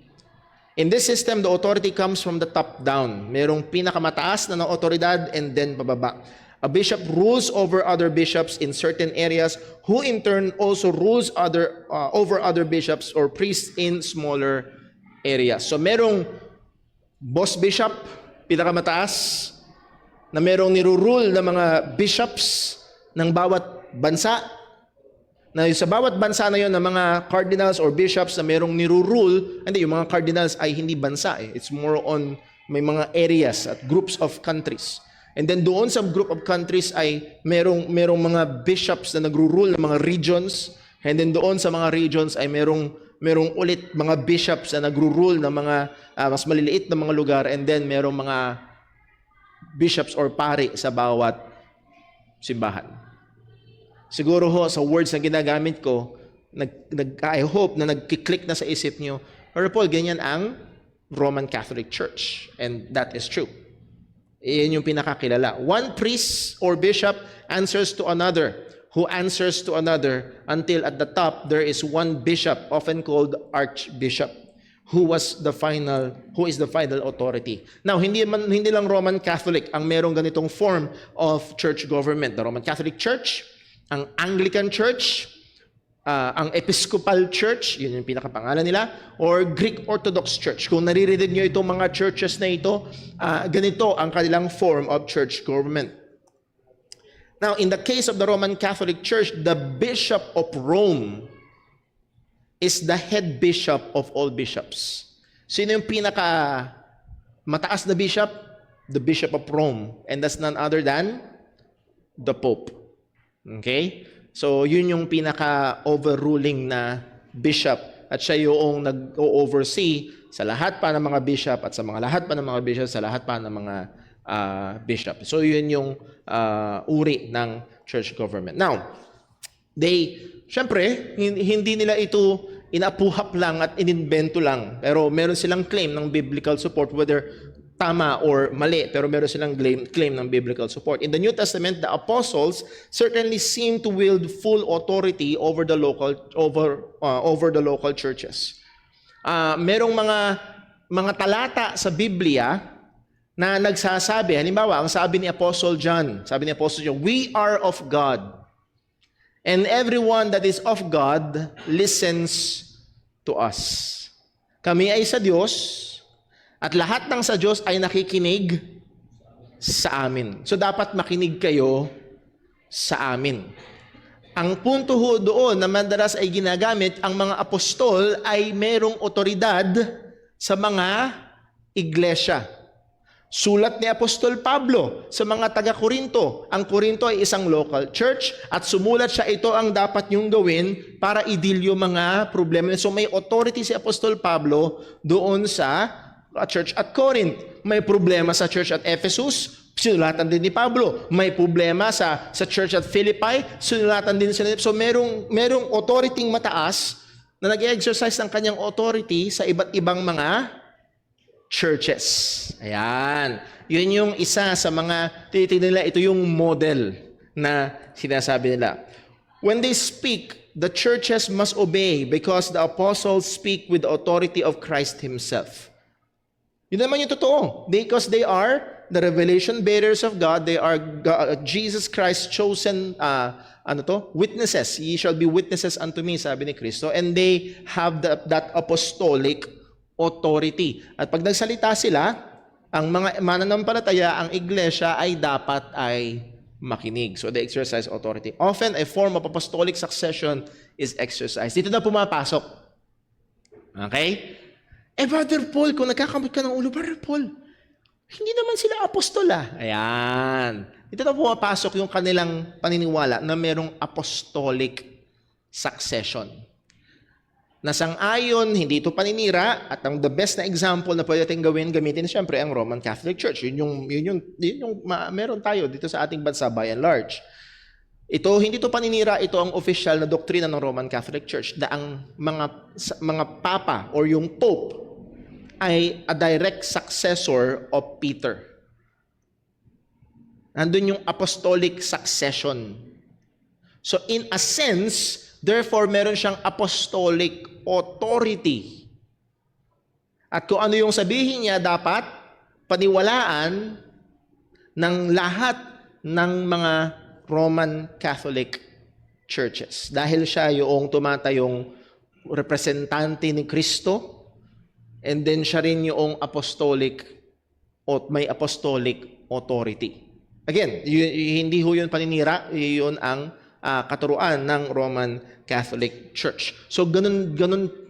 In this system, the authority comes from the top down. Merong pinakamataas na otoridad and then pababa. A bishop rules over other bishops in certain areas, who in turn also rules over other bishops or priests in smaller areas. So merong boss bishop, pinakamataas, na merong nirurule ng mga bishops ng bawat bansa, na sa bawat bansa na yon ng mga cardinals or bishops na merong nirurule. Hindi, yung mga cardinals ay hindi bansa. It's more on may mga areas at groups of countries. And then doon sa group of countries ay merong mga bishops na nagro-rule ng mga regions. And then doon sa mga regions ay merong ulit mga bishops na nagro-rule ng mga mas maliliit na mga lugar. And then merong mga bishops or pari sa bawat simbahan. Siguro ho sa words na ginagamit ko, I hope na nagkiklik na sa isip nyo, or Paul, ganyan ang Roman Catholic Church. And that is true. Iyan yung pinakakilala. One priest or bishop answers to another, who answers to another, until at the top there is one bishop, often called archbishop, who is the final authority. Now, hindi lang Roman Catholic ang merong ganitong form of church government. The Roman Catholic Church, ang Anglican Church, ang Episcopal Church, yun yung pinakapangalan nila, or Greek Orthodox Church. Kung naririnig nyo itong mga churches na ito, ganito ang kanilang form of church government. Now, in the case of the Roman Catholic Church, the Bishop of Rome is the head bishop of all bishops. Sino yung pinaka mataas na bishop? The Bishop of Rome. And that's none other than the Pope. Okay? So, yun yung pinaka-overruling na bishop at siya yung nag-oversee sa lahat pa ng mga bishop at sa mga lahat pa ng mga bishop, sa lahat pa ng mga bishop. So, yun yung uri ng church government. Now, syempre, hindi nila ito inapuhap lang at inimbento lang. Pero meron silang claim ng biblical support, whether tama or mali, pero meron silang claim ng biblical support. In the New Testament, the apostles certainly seem to wield full authority over the local churches. Merong mga talata sa Biblia na nagsasabi, halimbawa, ang sabi ni Apostle John, we are of God, and everyone that is of God listens to us. Kami ay sa Diyos, at lahat ng sa Diyos ay nakikinig sa amin. So dapat makinig kayo sa amin. Ang punto ho doon na madalas ay ginagamit, ang mga apostol ay merong otoridad sa mga iglesia. Sulat ni Apostol Pablo sa mga taga-Korinto. Ang Korinto ay isang local church at sumulat siya, ito ang dapat niyong gawin para i-deal yung mga problema. So may authority si Apostol Pablo doon sa church at Corinth. May problema sa church at Ephesus, sinulatan din ni Pablo. May problema sa church at Philippi, sinulatan din sila. So merong authority mataas na nag-exercise ng kanyang authority sa iba't ibang mga churches. Ayan. Yun yung isa sa mga tinitingnan nila, ito yung model na sinasabi nila. When they speak, the churches must obey because the apostles speak with the authority of Christ Himself. Yun naman yung totoo. Because they are the revelation bearers of God. They are Jesus Christ chosen witnesses. Ye shall be witnesses unto me, sabi ni Kristo. And they have that apostolic authority. At pag nagsalita sila, ang mga mananampalataya, ang iglesia ay dapat ay makinig. So they exercise authority. Often, a form of apostolic succession is exercised. Dito na pumapasok Okay? Brother Paul, kung nagkakamot ka ng ulo, Brother Paul, hindi naman sila apostol Ayan. Dito na pumapasok yung kanilang paniniwala na merong apostolic succession. Nasang-ayon, hindi ito paninira, at ang the best na example na pwede natin gamitin siyempre ang Roman Catholic Church. Yun yung meron tayo dito sa ating bansa by and large. Hindi ito paninira, ito ang official na doktrina ng Roman Catholic Church na ang mga papa or yung pope ay a direct successor of Peter. Nandun yung apostolic succession. So in a sense, therefore, meron siyang apostolic authority. At kung ano yung sabihin niya, dapat paniwalaan ng lahat ng mga Roman Catholic churches. Dahil siya yung tumatayong representante ni Kristo, and then siya rin yung may apostolic authority. Again, hindi ho yun paninira, yun ang katuruan ng Roman Catholic Church. So, ganun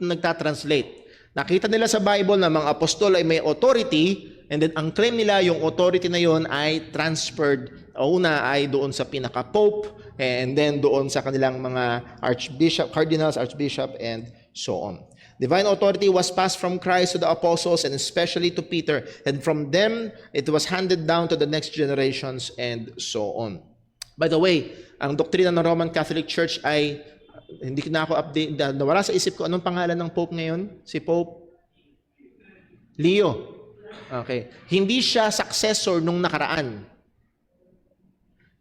nagtatranslate. Nakita nila sa Bible na mga apostol ay may authority, and then ang claim nila, yung authority na yun ay transferred. Una ay doon sa pinaka-pope, and then doon sa kanilang mga archbishop, cardinals, archbishop, and so on. Divine authority was passed from Christ to the apostles and especially to Peter, and from them, it was handed down to the next generations, and so on. By the way, ang doktrina ng Roman Catholic Church ay, hindi na ako update, nawala sa isip ko, anong pangalan ng Pope ngayon? Si Pope Leo. Okay. Hindi siya successor nung nakaraan.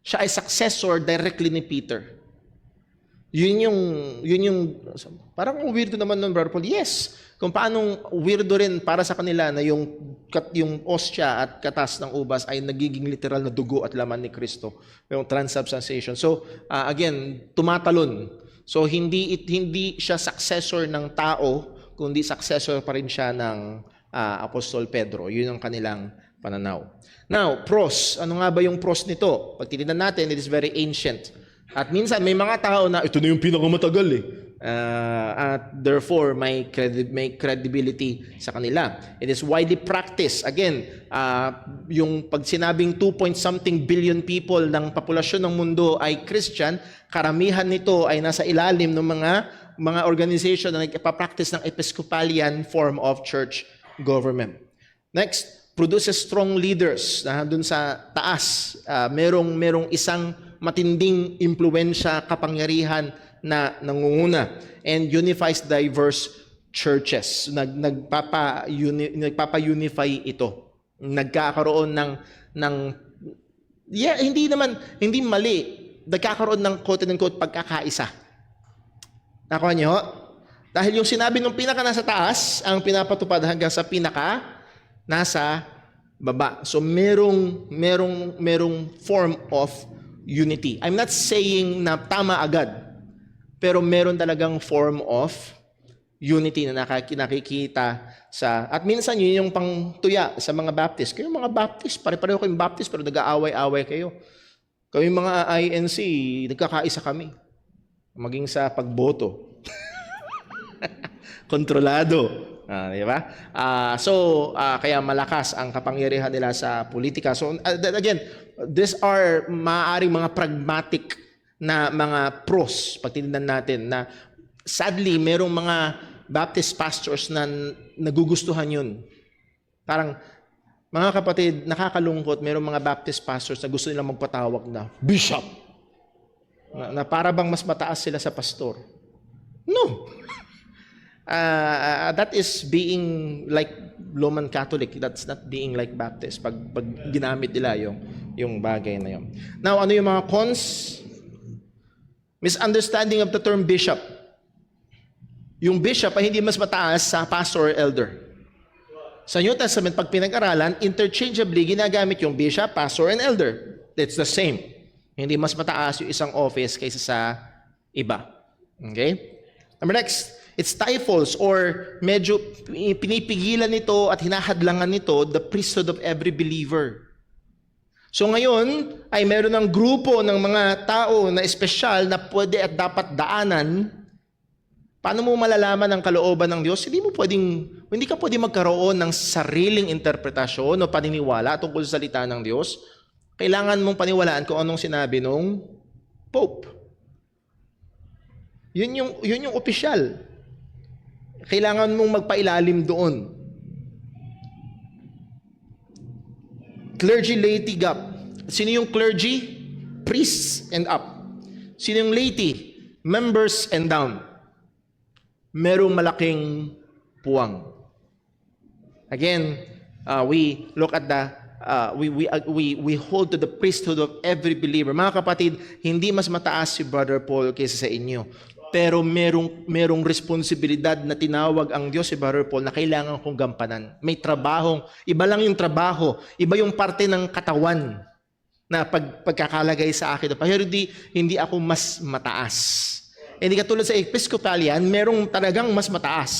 Siya ay successor directly ni Peter. Yun yung, parang weirdo naman nun, Brother Paul. Yes, kung paanong weirdo rin para sa kanila na yung ostia at katas ng ubas ay nagiging literal na dugo at laman ni Kristo, yung transubstantiation. So, again, tumatalon. So, hindi siya successor ng tao, kundi successor pa rin siya ng Apostol Pedro. Yun ang kanilang pananaw. Now, pros. Ano nga ba yung pros nito? Pag tinignan natin, it is very ancient. At minsan, may mga tao na, ito na yung pinakamatagal at therefore, may credibility sa kanila. It is widely practiced. Again, yung pag sinabing 2-point-something billion people ng populasyon ng mundo ay Christian, karamihan nito ay nasa ilalim ng mga organization na nagpapractice ng Episcopalian form of church government. Next, produces strong leaders. Dun sa taas, merong isang matinding impluwensya, kapangyarihan na nangunguna, and unifies diverse churches. Nagpapa-unify ito. Nagkakaroon hindi mali, nagkakaroon ng quote-unquote pagkakaisa. Nakuha niyo? Dahil yung sinabi ng pinaka nasa taas, ang pinapatupad hanggang sa pinaka nasa baba. So merong form of unity. I'm not saying na tama agad, pero meron talagang form of unity na nakikita sa, at minsan yun yung pangtuya sa mga Baptist. Kayo mga Baptist, pare-pareho kayong Baptist, pero nag-aaway-away kayo. Kami mga INC, nagkakaisa kami. Maging sa pagboto. Kontrolado. Di ba? Kaya malakas ang kapangyarihan nila sa politika. So, again, these are maaaring mga pragmatic na mga pros, pag tinignan natin, na sadly, merong mga Baptist pastors na nagugustuhan yun. Parang, mga kapatid, nakakalungkot, merong mga Baptist pastors na gusto nilang magpatawag na bishop. Na para bang mas mataas sila sa pastor. No. That is being like Roman Catholic. That's not being like Baptist. Pag ginamit nila yung bagay na yun. Now, ano yung mga cons? Misunderstanding of the term bishop. Yung bishop ay hindi mas mataas sa pastor or elder. Sa New Testament, pag pinag-aralan, interchangeably ginagamit yung bishop, pastor, and elder. It's the same. Hindi mas mataas yung isang office kaysa sa iba. Okay? Number next, it stifles or medyo pinipigilan nito at hinahadlangan nito the priesthood of every believer. So ngayon ay meron ng grupo ng mga tao na espesyal na pwede at dapat daanan Paano mo malalaman ang kalooban ng Diyos? Hindi ka pwedeng magkaroon ng sariling interpretasyon o paniniwala tungkol sa salita ng Diyos. Kailangan mong paniwalaan kung anong sinabi ng Pope. Yun yung opisyal. Kailangan mong magpailalim doon. Clergy-laity gap. Sino yung clergy? Priests and up. Sino yung laity? Members and down. Merong malaking puwang. Again, we look at we hold to the priesthood of every believer. Mga kapatid, hindi mas mataas si Brother Paul kaysa sa inyo. Pero merong responsibilidad na tinawag ang Diyos si Brother Paul na kailangan kong gampanan. May trabahong, iba lang yung trabaho, iba yung parte ng katawan na pagkakalagay sa akin. Pero hindi ako mas mataas. Hindi katulad sa Episcopalian, merong talagang mas mataas.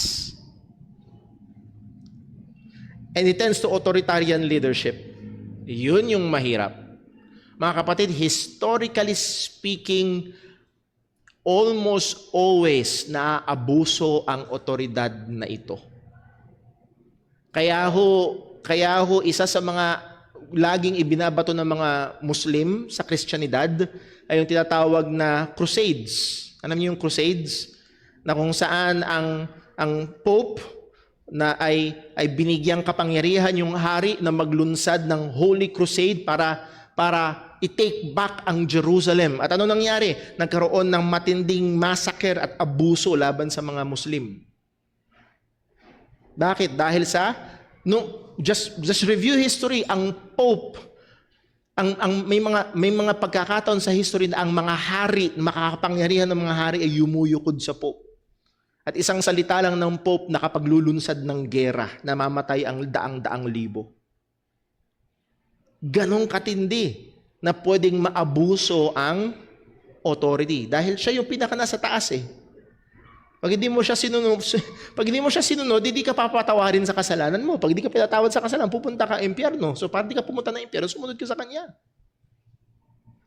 And it tends to authoritarian leadership. Yun yung mahirap. Mga kapatid, historically speaking, almost always naaabuso ang otoridad na ito. Kaya ho isa sa mga laging ibinabato ng mga Muslim sa Kristyanidad ay yung tinatawag na crusades. Alam niyo yung crusades? Na kung saan ang Pope na ay binigyang kapangyarihan yung hari na maglunsad ng Holy Crusade para i-take back ang Jerusalem. At ano nangyari? Nagkaroon ng matinding massacre at abuso laban sa mga Muslim. Bakit? Dahil just review history, ang Pope, may mga pagkakataon sa history na ang mga hari, makakapangyarihan ng mga hari ay yumuyukod sa Pope. At isang salita lang ng Pope nakapaglulunsad ng gera, namamatay ang daang-daang libo. Ganong katindi na pwedeng maabuso ang authority. Dahil siya yung pinaka nasa taas eh. Pag hindi mo siya sinunod, hindi ka papatawarin sa kasalanan mo. Pag hindi ka pinatawad sa kasalanan, pupunta ka impyerno. So, para hindi ka pumunta na impyerno, sumunod ka sa kanya.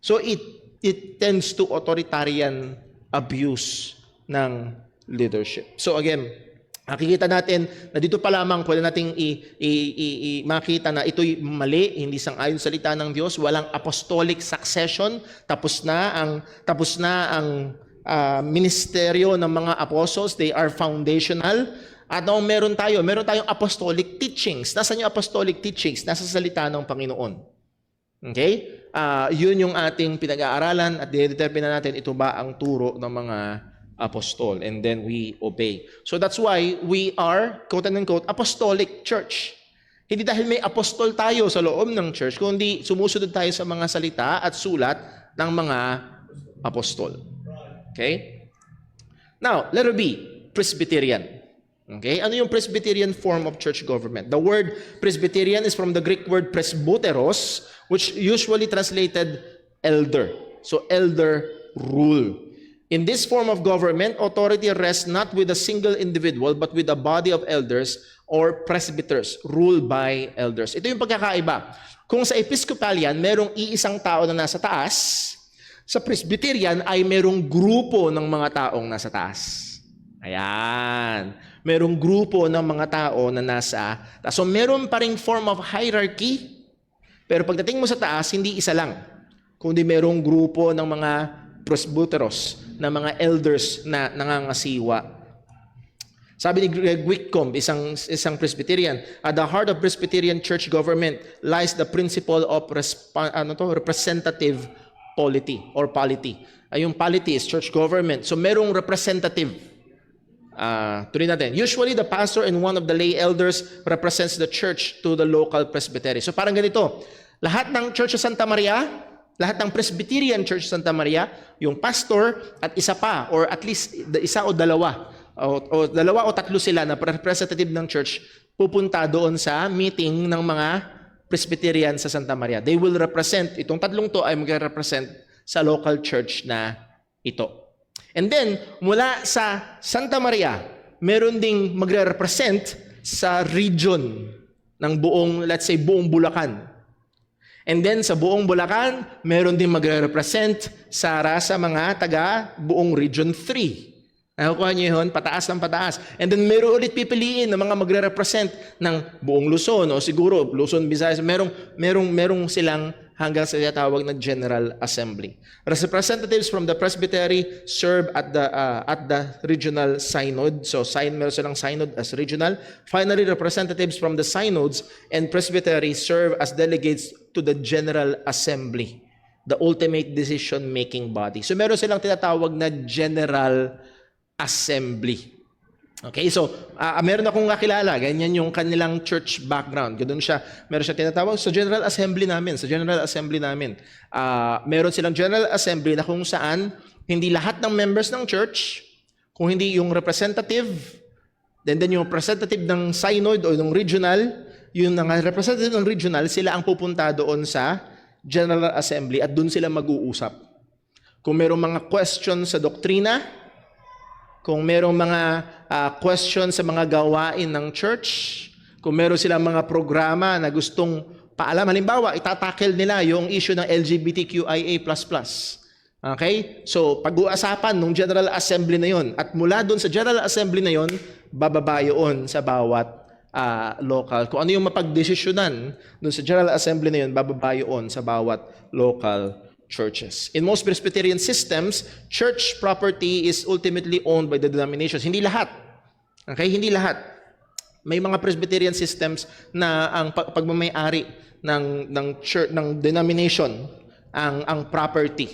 So, it tends to authoritarian abuse ng leadership. So, again, makikita natin na dito pa lamang pwede nating makita na ito'y mali, hindi sang-ayon sa salita ng Diyos, walang apostolic succession, tapos na ang ministeryo ng mga apostles, they are foundational. At meron tayong apostolic teachings. Nasaan yung apostolic teachings? Nasa salita ng Panginoon. Okay? Yun yung ating pinag-aaralan at didetermine natin ito ba ang turo ng mga apostol, and then we obey. So that's why we are, quote-unquote, apostolic church. Hindi dahil may apostol tayo sa loob ng church, kundi sumusunod tayo sa mga salita at sulat ng mga apostol. Okay? Now, letter B, Presbyterian. Okay? Ano yung Presbyterian form of church government? The word Presbyterian is from the Greek word presbyteros, which usually translated elder. So, elder rule. In this form of government, authority rests not with a single individual, but with a body of elders or presbyters, ruled by elders. Ito yung pagkakaiba. Kung sa Episcopalian, merong iisang tao na nasa taas, sa Presbyterian ay merong grupo ng mga taong nasa taas. Ayan. Merong grupo ng mga tao na nasa taas. So meron pa ring form of hierarchy, pero pagdating mo sa taas, hindi isa lang, kundi merong grupo ng mga presbyteros, na mga elders na nangangasiwa. Sabi ni Greg Whitcomb, isang Presbyterian, at the heart of Presbyterian church government lies the principle of representative polity or polity. Yung polity is church government. So merong representative. Tuloy natin. Usually the pastor and one of the lay elders represents the church to the local presbytery. So parang ganito, lahat ng Church of Santa Maria, lahat ng Presbyterian Church Santa Maria, yung pastor at isa pa, or at least isa o dalawa, o dalawa o tatlo sila na representative ng church, pupunta doon sa meeting ng mga Presbyterian sa Santa Maria. They will represent, itong tatlong to ay mag-represent sa local church na ito. And then, mula sa Santa Maria, meron ding magre-represent sa region ng buong, let's say, buong Bulacan. And then sa buong Bulacan, meron din magre-represent sa mga taga buong Region 3. Nakukuha niyo yun? Pataas ng pataas. And then meron ulit pipiliin ng mga magre-represent ng buong Luzon o siguro Luzon, Visayas. Merong silang hanggang sa tinatawag na General Assembly. Representatives from the presbytery serve at the regional synod. So meron silang synod as regional. Finally, representatives from the synods and presbytery serve as delegates to the General Assembly, the ultimate decision-making body. So meron silang tinatawag na General Assembly. Okay, so meron akong kakilala, ganyan yung kanilang church background. Ganun siya, meron siya tinatawag sa General Assembly namin. Meron silang General Assembly na kung saan hindi lahat ng members ng church, kung hindi yung representative, then yung representative ng synod o ng regional, yung representative ng regional, sila ang pupunta doon sa General Assembly at doon sila mag-uusap. Kung merong mga questions sa doktrina, kung merong mga questions sa mga gawain ng church, kung meron silang mga programa na gustong paalam, halimbawa, itatackle nila yung issue ng LGBTQIA++. Okay? So, pag-uusapan ng General Assembly na yon at mula doon sa General Assembly na yon, bababa yun sa bawat local. Kung ano yung mapagdesisyonan doon sa General Assembly na yon, bababa yun sa bawat local churches. In most Presbyterian systems, church property is ultimately owned by the denominations. Hindi lahat. Okay? Hindi lahat. May mga Presbyterian systems na ang pagmamay-ari ng church, ng denomination, ang property.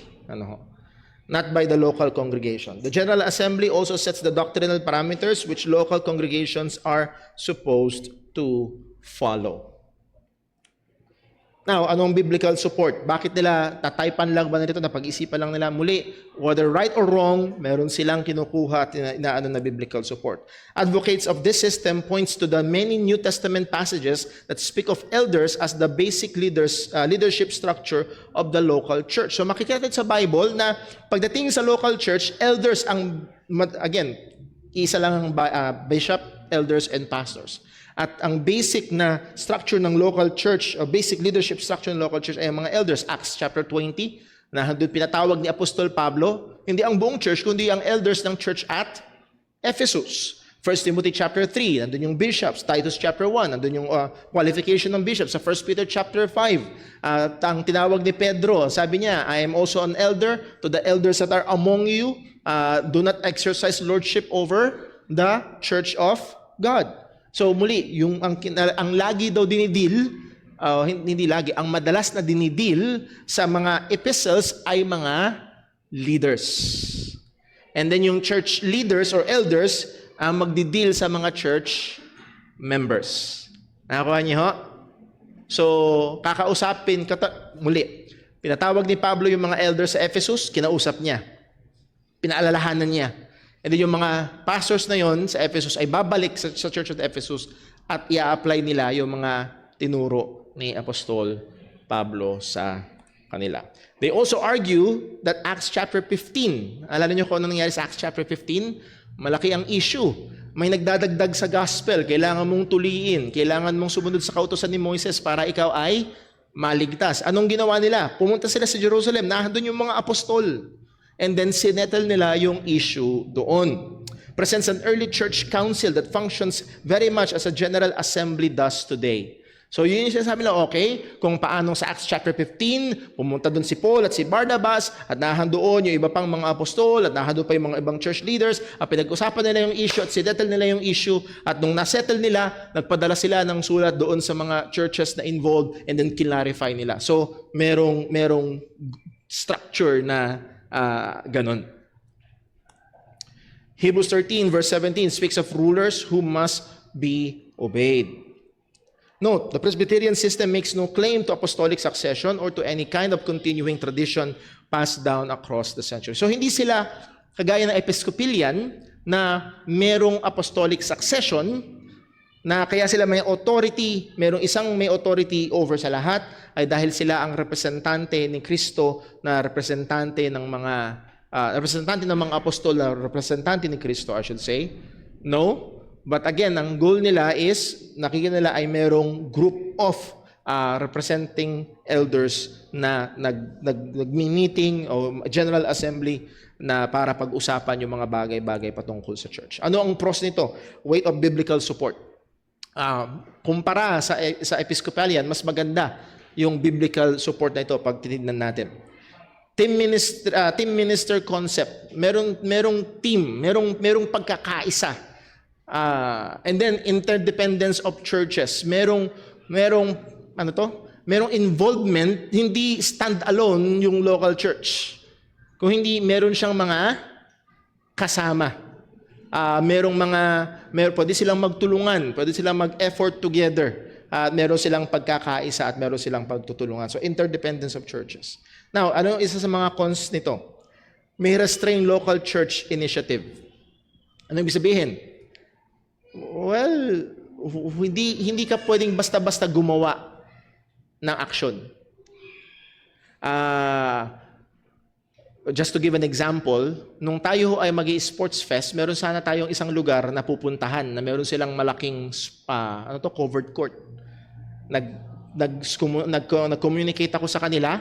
Not by the local congregation. The General Assembly also sets the doctrinal parameters which local congregations are supposed to follow. Now, anong biblical support? Bakit nila tataypan lang ba nito, napag-isipan lang nila? Muli, whether right or wrong, meron silang kinukuha at inaano na biblical support. Advocates of this system points to the many New Testament passages that speak of elders as the basic leadership structure of the local church. So makikita natin sa Bible na pagdating sa local church, elders ang, again, isa lang ang bishop, elders, and pastors. At ang basic na structure ng local church, o basic leadership structure ng local church ay ang mga elders. Acts chapter 20, na doon pinatawag ni Apostol Pablo, hindi ang buong church, kundi ang elders ng church at Ephesus. 1 Timothy chapter 3, nandun yung bishops. Titus chapter 1, nandun yung qualification ng bishops. Sa 1 Peter chapter 5, ang tinawag ni Pedro, sabi niya, I am also an elder to the elders that are among you. Do not exercise lordship over the church of God. So muli, ang lagi daw dinidil, hindi lagi, ang madalas na dinidil sa mga epistles ay mga leaders. And then yung church leaders or elders ang magdidil sa mga church members. Nakakuha niyo ho? So, kakausapin, muli, pinatawag ni Pablo yung mga elders sa Ephesus, kinausap niya. Pinaalalahanan niya. And then yung mga pastors na yon sa Ephesus ay babalik sa Church of Ephesus at i-apply nila yung mga tinuro ni Apostol Pablo sa kanila. They also argue that Acts chapter 15, alala niyo kung ano nangyari sa Acts chapter 15? Malaki ang issue. May nagdadagdag sa gospel, kailangan mong tuliin, kailangan mong sumunod sa kautusan ni Moises para ikaw ay maligtas. Anong ginawa nila? Pumunta sila sa Jerusalem, nandun yung mga apostol. And then sinettle nila yung issue doon. Presents an early church council that functions very much as a general assembly does today. So yun yung sinasabi nila, okay, kung paano sa Acts chapter 15, pumunta doon si Paul at si Barnabas, at nahandoon yung iba pang mga apostol, at nahandoon pa yung mga ibang church leaders, at pinag-usapan nila yung issue, at sinettle nila yung issue, at nung nasettle nila, nagpadala sila ng sulat doon sa mga churches na involved, and then clarify nila. So merong structure na ganon. Hebrews 13 verse 17 speaks of rulers who must be obeyed. Note, the Presbyterian system makes no claim to apostolic succession or to any kind of continuing tradition passed down across the centuries. So hindi sila kagaya ng Episcopalian na merong apostolic succession na kaya sila may authority, merong isang may authority over sa lahat ay dahil sila ang representante ni Kristo na representante ng mga apostol na representante ni Kristo, I should say. No, but again, ang goal nila is nakikita nila ay merong group of representing elders na nag-meeting o general assembly na para pag-usapan yung mga bagay-bagay patungkol sa church. Ano ang pros nito? Weight of biblical support. Kumpara sa Episcopalian, mas maganda yung biblical support na ito pag tinignan natin. Team minister concept. Merong team, merong pagkakaisa. And then interdependence of churches. Merong involvement, hindi stand-alone yung local church. Kung hindi, meron siyang mga kasama. Pwede silang magtulungan, pwede silang mag-effort together. Meron silang pagkakaisa at meron silang pagtutulungan. So, interdependence of churches. Now, ano isa sa mga cons nito? May restrain local church initiative. Ano ibig sabihin? Well, hindi ka pwedeng basta-basta gumawa ng action. Just to give an example, nung tayo ay mag-i-sports fest, meron sana tayong isang lugar na pupuntahan na meron silang malaking covered court. Nag-communicate ako sa kanila,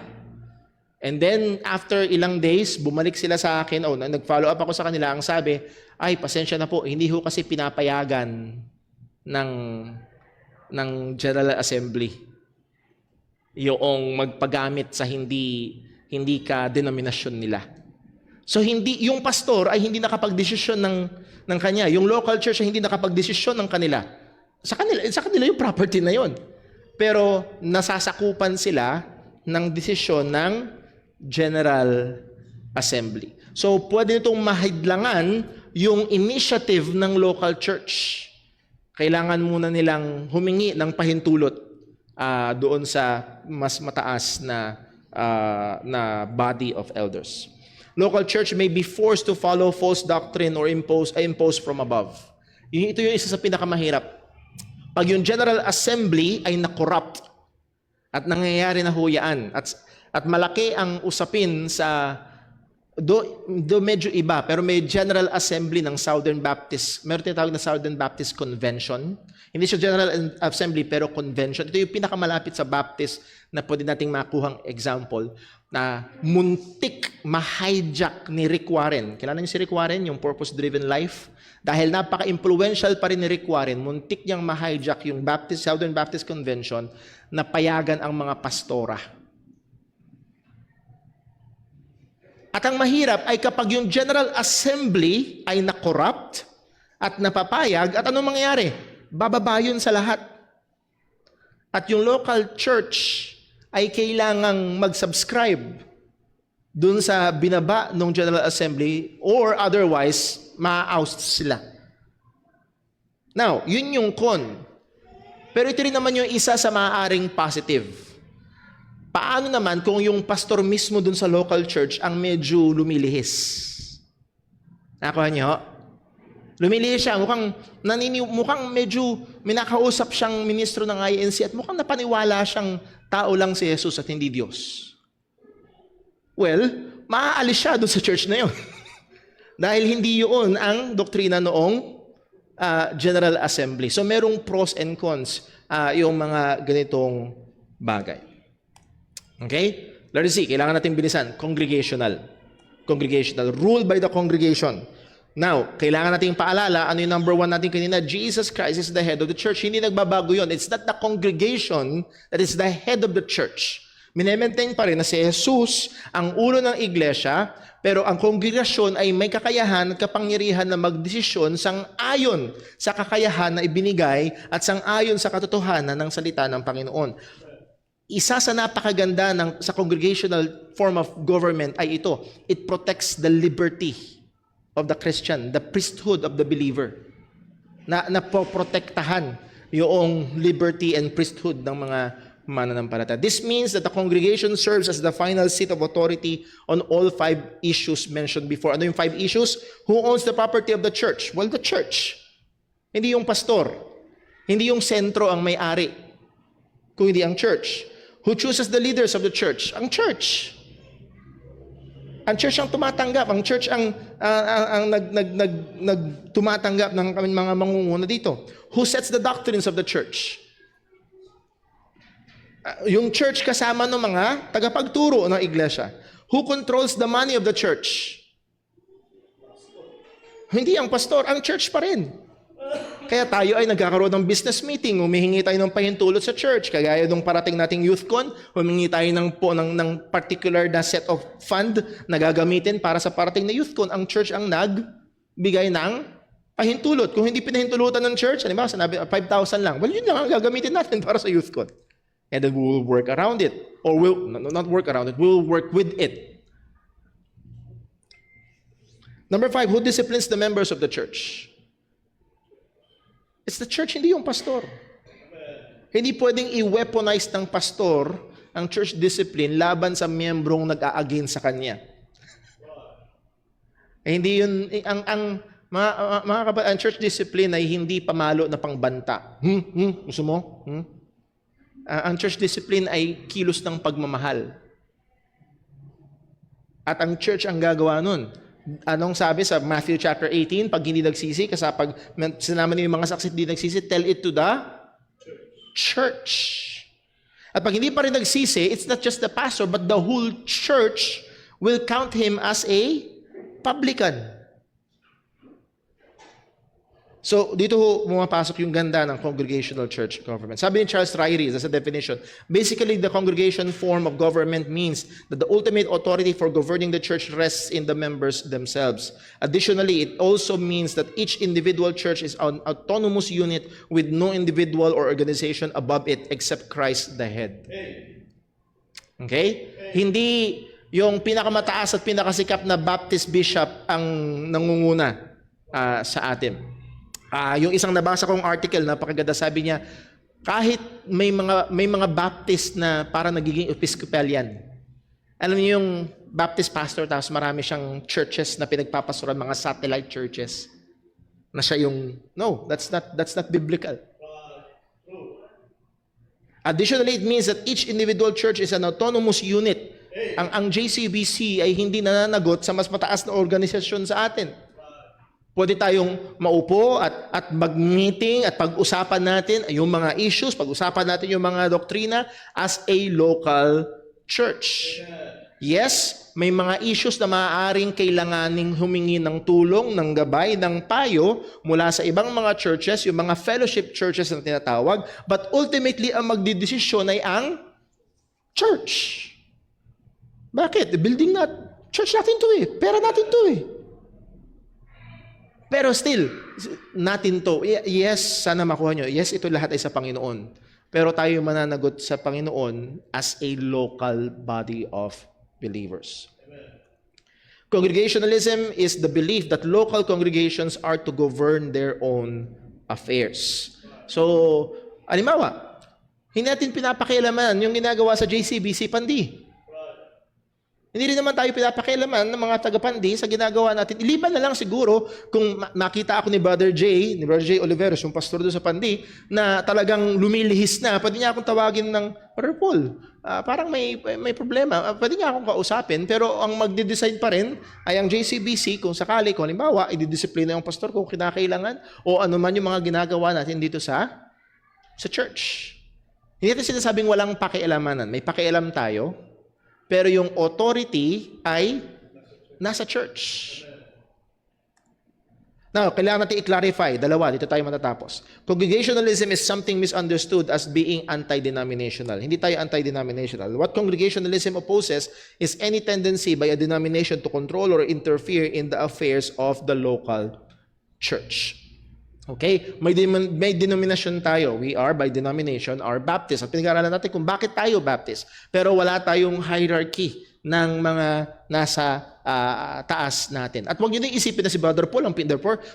and then after ilang days, bumalik sila sa akin, nag-follow up ako sa kanila, ang sabi, ay, pasensya na po, hindi ho kasi pinapayagan ng General Assembly yung magpagamit sa hindi ka denominasyon nila. So yung pastor ay hindi nakapagdesisyon ng kanya. Yung local church ay hindi nakapagdesisyon ng kanila. Sa kanila yung property na yon. Pero nasasakupan sila ng desisyon ng General Assembly. So pwede nitong mahidlangan yung initiative ng local church. Kailangan muna nilang humingi ng pahintulot doon sa mas mataas na body of elders. Local church may be forced to follow false doctrine or impose from above. Ito yung isa sa pinakamahirap. Pag yung General Assembly ay na-corrupt at nangyayari na huyaan at malaki ang usapin sa do medyo iba, pero may General Assembly ng Southern Baptist. Meron tinatawag na Southern Baptist Convention. Hindi siya General Assembly, pero convention. Ito yung pinakamalapit sa Baptist na pwede nating makuhang example na muntik ma-hijack ni Rick Warren. Kilala niyo si Rick Warren, yung purpose-driven life? Dahil napaka-influential pa rin ni Rick Warren, muntik niyang ma-hijack yung Southern Baptist Convention na payagan ang mga pastora. At ang mahirap ay kapag yung General Assembly ay na-corrupt at napapayag, at anong mangyayari? Bababa yun sa lahat. At yung local church ay kailangang mag-subscribe dun sa binaba ng General Assembly or otherwise, ma-oust sila. Now, yun yung con. Pero ito rin naman yung isa sa maaaring positive. Paano naman kung yung pastor mismo dun sa local church ang medyo lumilihis? Nakuha niyo? Lumilihis siya. Mukhang medyo minakausap siyang ministro ng INC at mukhang napaniwala siyang tao lang si Jesus at hindi Diyos. Well, maaalis siya dun sa church na yun. Dahil hindi yun ang doktrina noong General Assembly. So merong pros and cons yung mga ganitong bagay. Okay? Let's see, kailangan natin bilisan. Congregational. Ruled by the congregation. Now, kailangan natin paalala, ano yung number 1 natin kanina? Jesus Christ is the head of the church. Hindi nagbabago yun. It's not the congregation that is the head of the church. Minemaintain pa rin na si Jesus ang ulo ng iglesia, pero ang kongregasyon ay may kakayahan at kapangyarihan na magdesisyon sang-ayon sa kakayahan na ibinigay at sang-ayon sa katotohanan ng salita ng Panginoon. Isa sa napakaganda sa congregational form of government ay ito. It protects the liberty of the Christian, the priesthood of the believer. Na poprotektahan yung liberty and priesthood ng mga mananampalataya. This means that the congregation serves as the final seat of authority on all 5 issues mentioned before. Ano yung 5 issues? Who owns the property of the church? Well, the church. Hindi yung pastor. Hindi yung sentro ang may-ari, kung hindi ang church. Who chooses the leaders of the church? Ang church. Ang church ang tumatanggap. Ang church ang tumatanggap ng mga mangunguna dito. Who sets the doctrines of the church? Yung church kasama ng mga tagapagturo ng iglesia. Who controls the money of the church? Hindi ang pastor, ang church pa rin. Kaya tayo ay nagkakaroon ng business meeting, humihingi tayo ng pahintulot sa church. Kagaya nung parating nating YouthCon, humingi tayo ng particular na set of fund na gagamitin para sa parating na YouthCon. Ang church ang nagbigay ng pahintulot. Kung hindi pinahintulutan ng church, halimbawa, sinabi 5,000 lang. Well, yun lang ang gagamitin natin para sa YouthCon. And then we will work around it. Or we'll not work around it, we'll work with it. Number 5, who disciplines the members of the church? It's the church, hindi yung pastor. Hindi pwedeng i-weaponize ng pastor ang church discipline laban sa miyembrong nag-a-against sa kanya. Hindi yun, mga kapatid, ang church discipline ay hindi pamalo na pangbanta. Gusto mo? Ang church discipline ay kilos ng pagmamahal. At ang church ang gagawa nun. Anong sabi sa Matthew chapter 18? Pag hindi nagsisi, kasi pag sinama niyo yung mga saksi hindi nagsisi, tell it to the church. At pag hindi pa rin nagsisi, it's not just the pastor, but the whole church will count him as a publican. So, dito pumapasok yung ganda ng congregational church government. Sabi ni Charles Ryrie, that's a definition. Basically, the congregation form of government means that the ultimate authority for governing the church rests in the members themselves. Additionally, it also means that each individual church is an autonomous unit with no individual or organization above it except Christ the head. Okay? Hindi yung pinakamataas at pinakasikap na Baptist bishop ang nangunguna sa atin. Yung isang nabasa kong article, napakaganda, sabi niya, kahit may mga Baptist na para nagiging Episcopalian. Alam niyo yung Baptist pastor, tapos marami siyang churches na pinagpapastoran, mga satellite churches. Na siya yung, no, that's not biblical. Additionally, it means that each individual church is an autonomous unit. Ang JCBC ay hindi nananagot sa mas mataas na organisasyon sa atin. Pwede tayong maupo at mag-meeting at pag-usapan natin yung mga issues, pag-usapan natin yung mga doktrina as a local church. Yes, may mga issues na maaaring kailanganing humingi ng tulong, ng gabay, ng payo mula sa ibang mga churches, yung mga fellowship churches na tinatawag, but ultimately ang magdidesisyon ay ang church. Bakit? The building church natin to eh. Pera natin to eh. Pero still, natin to. Yes, sana makuha nyo. Yes, ito lahat ay sa Panginoon. Pero tayo mananagot sa Panginoon as a local body of believers. Amen. Congregationalism is the belief that local congregations are to govern their own affairs. So, halimbawa, hindi natin pinapakialaman yung ginagawa sa JCBC Pandi. Hindi rin naman tayo pinapakialaman ng mga taga-Pandi sa ginagawa natin. Iliban na lang siguro kung nakita ako ni Brother J Oliveros, yung pastor doon sa Pandi, na talagang lumilihis na. Pwede niya akong tawagin ng, Brother Paul, parang may problema. Pwede niya akong kausapin, pero ang magde-decide pa rin ay ang JCBC kung sakali, kung halimbawa, ididisiplina yung pastor kung kinakailangan o ano man yung mga ginagawa natin dito sa church. Hindi natin sinasabing walang pakialamanan. May pakialam tayo, pero yung authority ay nasa church. Now, kailangan natin i-clarify. Dalawa, dito tayo matatapos. Congregationalism is something misunderstood as being anti-denominational. Hindi tayo anti-denominational. What congregationalism opposes is any tendency by a denomination to control or interfere in the affairs of the local church. Okay? May denomination tayo. We are, by denomination, are Baptist. At pinag-aaralan natin kung bakit tayo Baptist. Pero wala tayong hierarchy ng mga nasa taas natin. At huwag nyo din isipin na si Brother Paul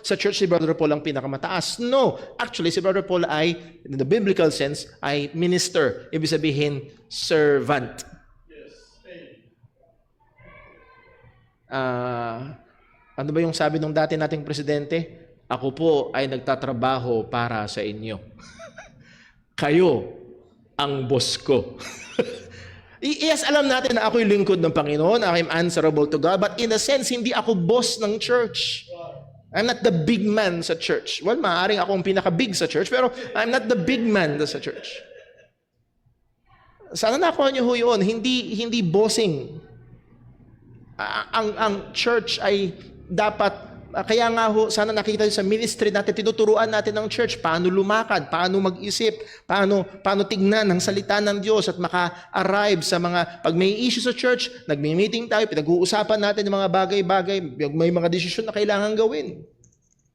sa church si Brother Paul ang pinakamataas. No. Actually, si Brother Paul ay, in the biblical sense, ay minister. Ibig sabihin, servant. Ano ba yung sabi ng dati nating presidente? Ako po ay nagtatrabaho para sa inyo. Kayo ang boss ko. Yes, alam natin na ako'y lingkod ng Panginoon, I'm answerable to God, but in a sense, hindi ako boss ng church. I'm not the big man sa church. Well, maaaring ako ang pinaka-big sa church, pero I'm not the big man sa church. Sana nakuha niyo ho yun. Hindi bossing. Ang church ay dapat, kaya nga ho, sana nakita niyo sa ministry natin, tinuturuan natin ng church paano lumakad, paano mag-isip, paano tignan ang salita ng Diyos at maka-arrive sa mga, pag may issue sa church, nagmi-meeting tayo, pinag-uusapan natin yung mga bagay-bagay, may mga desisyon na kailangan gawin.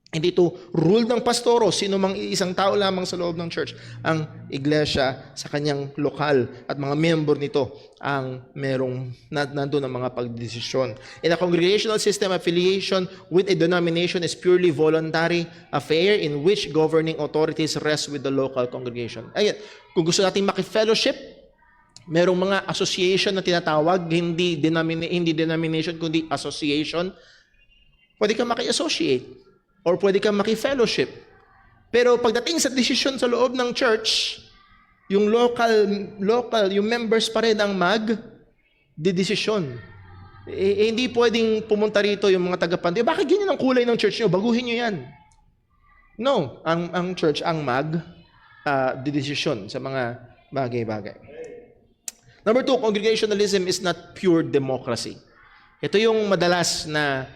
Hindi ito rule ng pastoro, sino mang isang tao lamang sa loob ng church. Ang iglesia sa kanyang lokal at mga member nito ang merong nandun ang mga pagdesisyon. In a congregational system, affiliation with a denomination is purely voluntary affair in which governing authorities rest with the local congregation. Ayan, kung gusto natin maki-fellowship, merong mga association na tinatawag, hindi denomination, kundi association. Pwede ka maki-associate. Or pwede kang maki-fellowship. Pero pagdating sa desisyon sa loob ng church, yung local, yung members pa rin ang mag-desisyon. Hindi pwedeng pumunta rito yung mga taga-pantay. Bakit ganyan ang kulay ng church nyo? Baguhin nyo yan. No, ang church ang mag-desisyon sa mga bagay-bagay. Number 2, congregationalism is not pure democracy. Ito yung madalas na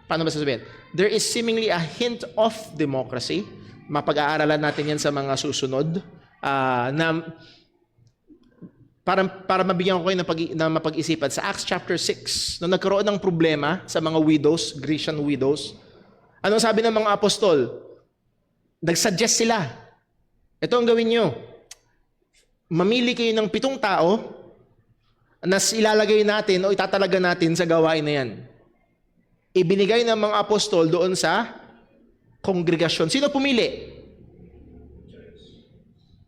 paano ba sasabihin? There is seemingly a hint of democracy. Mapag-aaralan natin yan sa mga susunod. Na para mabigyan ko kayo na mapag-isipan. Sa Acts chapter 6, nung nagkaroon ng problema sa mga widows, Grecian widows, anong sabi ng mga apostol? Nag-suggest sila. Ito ang gawin nyo. Mamili kayo ng 7 tao na ilalagay natin o itatalaga natin sa gawain na yan. Ibinigay ng mga apostol doon sa kongregasyon. Sino pumili?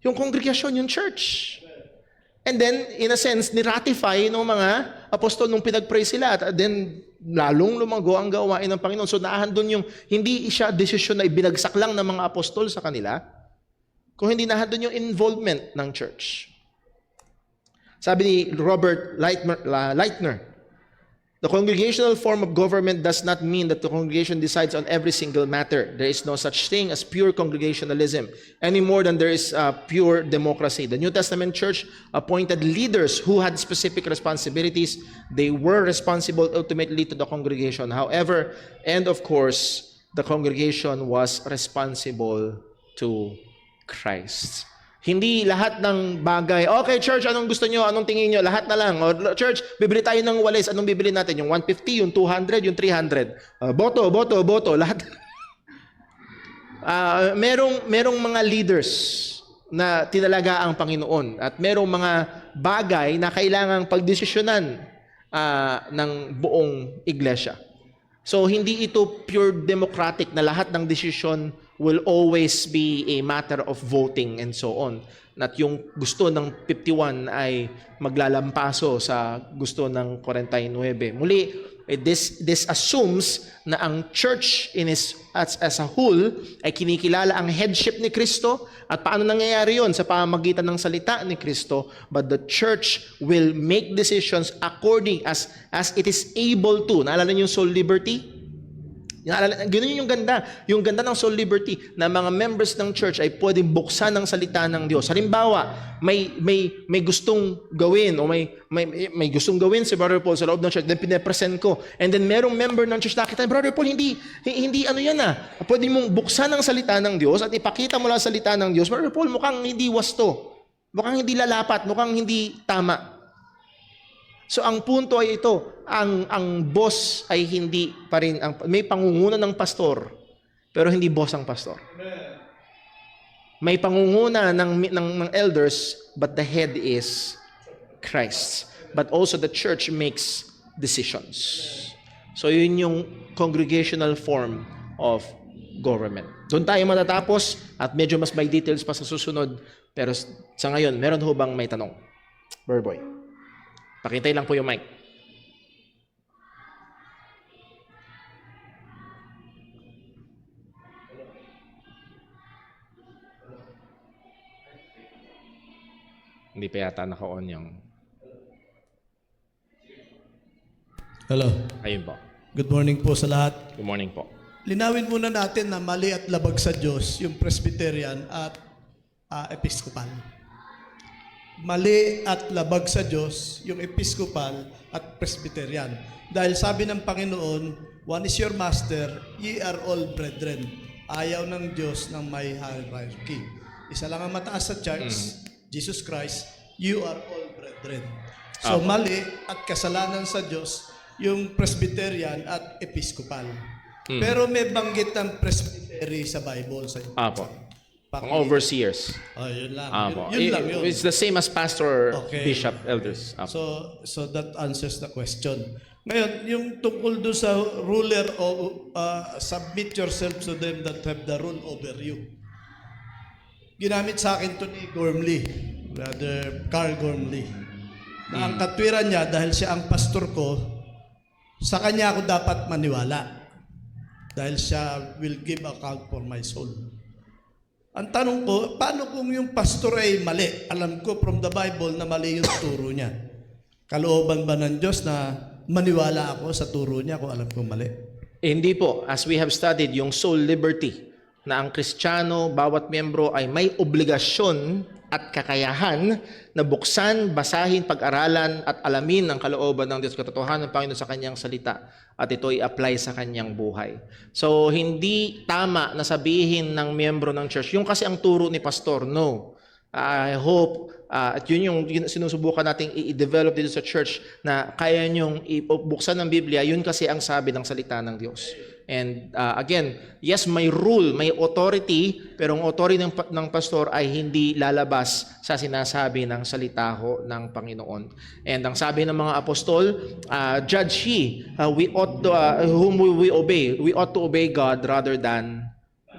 Yung kongregasyon, yung church. And then, in a sense, ni-ratify ng mga apostol nung pinag-pray sila. At then, lalong lumago ang gawain ng Panginoon. So, naahan doon yung, hindi siya desisyon na ibinagsak lang ng mga apostol sa kanila, kung hindi naahan doon yung involvement ng church. Sabi ni Robert Lightner, the congregational form of government does not mean that the congregation decides on every single matter. There is no such thing as pure congregationalism, any more than there is pure democracy. The New Testament church appointed leaders who had specific responsibilities. They were responsible ultimately to the congregation. However, and of course, the congregation was responsible to Christ. Hindi lahat ng bagay, okay church, anong gusto nyo, anong tingin nyo, lahat na lang. O, church, bibili tayo ng walis, anong bibili natin? Yung 150, yung 200, yung 300. Boto, lahat. Merong mga leaders na tinalaga ang Panginoon at merong mga bagay na kailangang pagdesisyonan ng buong iglesia. So, hindi ito pure democratic na lahat ng desisyon will always be a matter of voting and so on. At yung gusto ng 51 ay maglalampaso sa gusto ng 49. Muli, this assumes na ang church as a whole ay kinikilala ang headship ni Kristo at paano nangyayari yon sa pamamagitan ng salita ni Kristo, but the church will make decisions according as it is able to. Naalala niyo yung soul liberty? Ganun yung ganda ng soul liberty na mga members ng church ay pwedeng buksan ng salita ng Diyos. Halimbawa, may gustong gawin o may gustong gawin si Brother Paul sa loob ng church, then pinapresent ko. And then merong member ng church nakita, Brother Paul, hindi ano yan pwede mong buksan ng salita ng Diyos at ipakita mo lang salita ng Diyos. Brother Paul, mukhang hindi wasto. Mukhang hindi lalapat, mukhang hindi tama. So ang punto ay ito, ang boss ay hindi pa rin, may pangunguna ng pastor, pero hindi boss ang pastor. May pangunguna ng elders, but the head is Christ. But also the church makes decisions. So yun yung congregational form of government. Doon tayo matatapos at medyo mas may details pa sa susunod. Pero sa ngayon, meron ho bang may tanong? Burboy. Pakintay lang po yung mic. Hindi pa yata naka-on yung... Hello. Ayun po. Good morning po sa lahat. Good morning po. Linawin muna natin na mali at labag sa Diyos yung Presbyterian at Episcopal. mali at labag sa Diyos yung episcopal at presbyterian. Dahil sabi ng Panginoon, one is your master, ye are all brethren. Ayaw ng Diyos ng may hierarchy. Isa lang ang mataas sa church, Jesus Christ, you are all brethren. So mali at kasalanan sa Diyos yung presbyterian at episcopal. Pero may banggit ng presbytery sa Bible. Sa Apo. Ang overseers. Oh, yun lang. Apo. Yun lang yun. It's the same as pastor, Okay. bishop, elders. Apo. So that answers the question. Ngayon, yung tungkol doon sa ruler o submit yourself to them that have the rule over you. Ginamit sa akin to ni Gormley, Brother Carl Gormley. Na ang katwiran niya, dahil siya ang pastor ko, sa kanya ako dapat maniwala. Dahil siya will give account for my soul. Ang tanong ko, paano kung yung pastor ay mali? Alam ko from the Bible na mali yung turo niya. Kalooban ba ng Diyos na maniwala ako sa turo niya kung alam ko mali? Hindi po. As we have studied, yung soul liberty, na ang Kristiyano, bawat miyembro ay may obligasyon at kakayahan na buksan, basahin, pag-aralan at alamin ang kalooban ng Diyos, katotohanan ng Panginoon sa kanyang salita at ito i-apply sa kanyang buhay. So, hindi tama na sabihin ng miyembro ng church, yung kasi ang turo ni pastor, no. I hope, at yun yung sinusubukan nating i-develop dito sa church na kaya nyong ibuksan ng Biblia, yun kasi ang sabi ng salita ng Diyos. And again, yes, may rule, may authority, pero ang authority ng pastor ay hindi lalabas sa sinasabi ng salita ho ng Panginoon. And ang sabi ng mga apostol, judge ye, we ought to, whom we obey. We ought to obey God rather than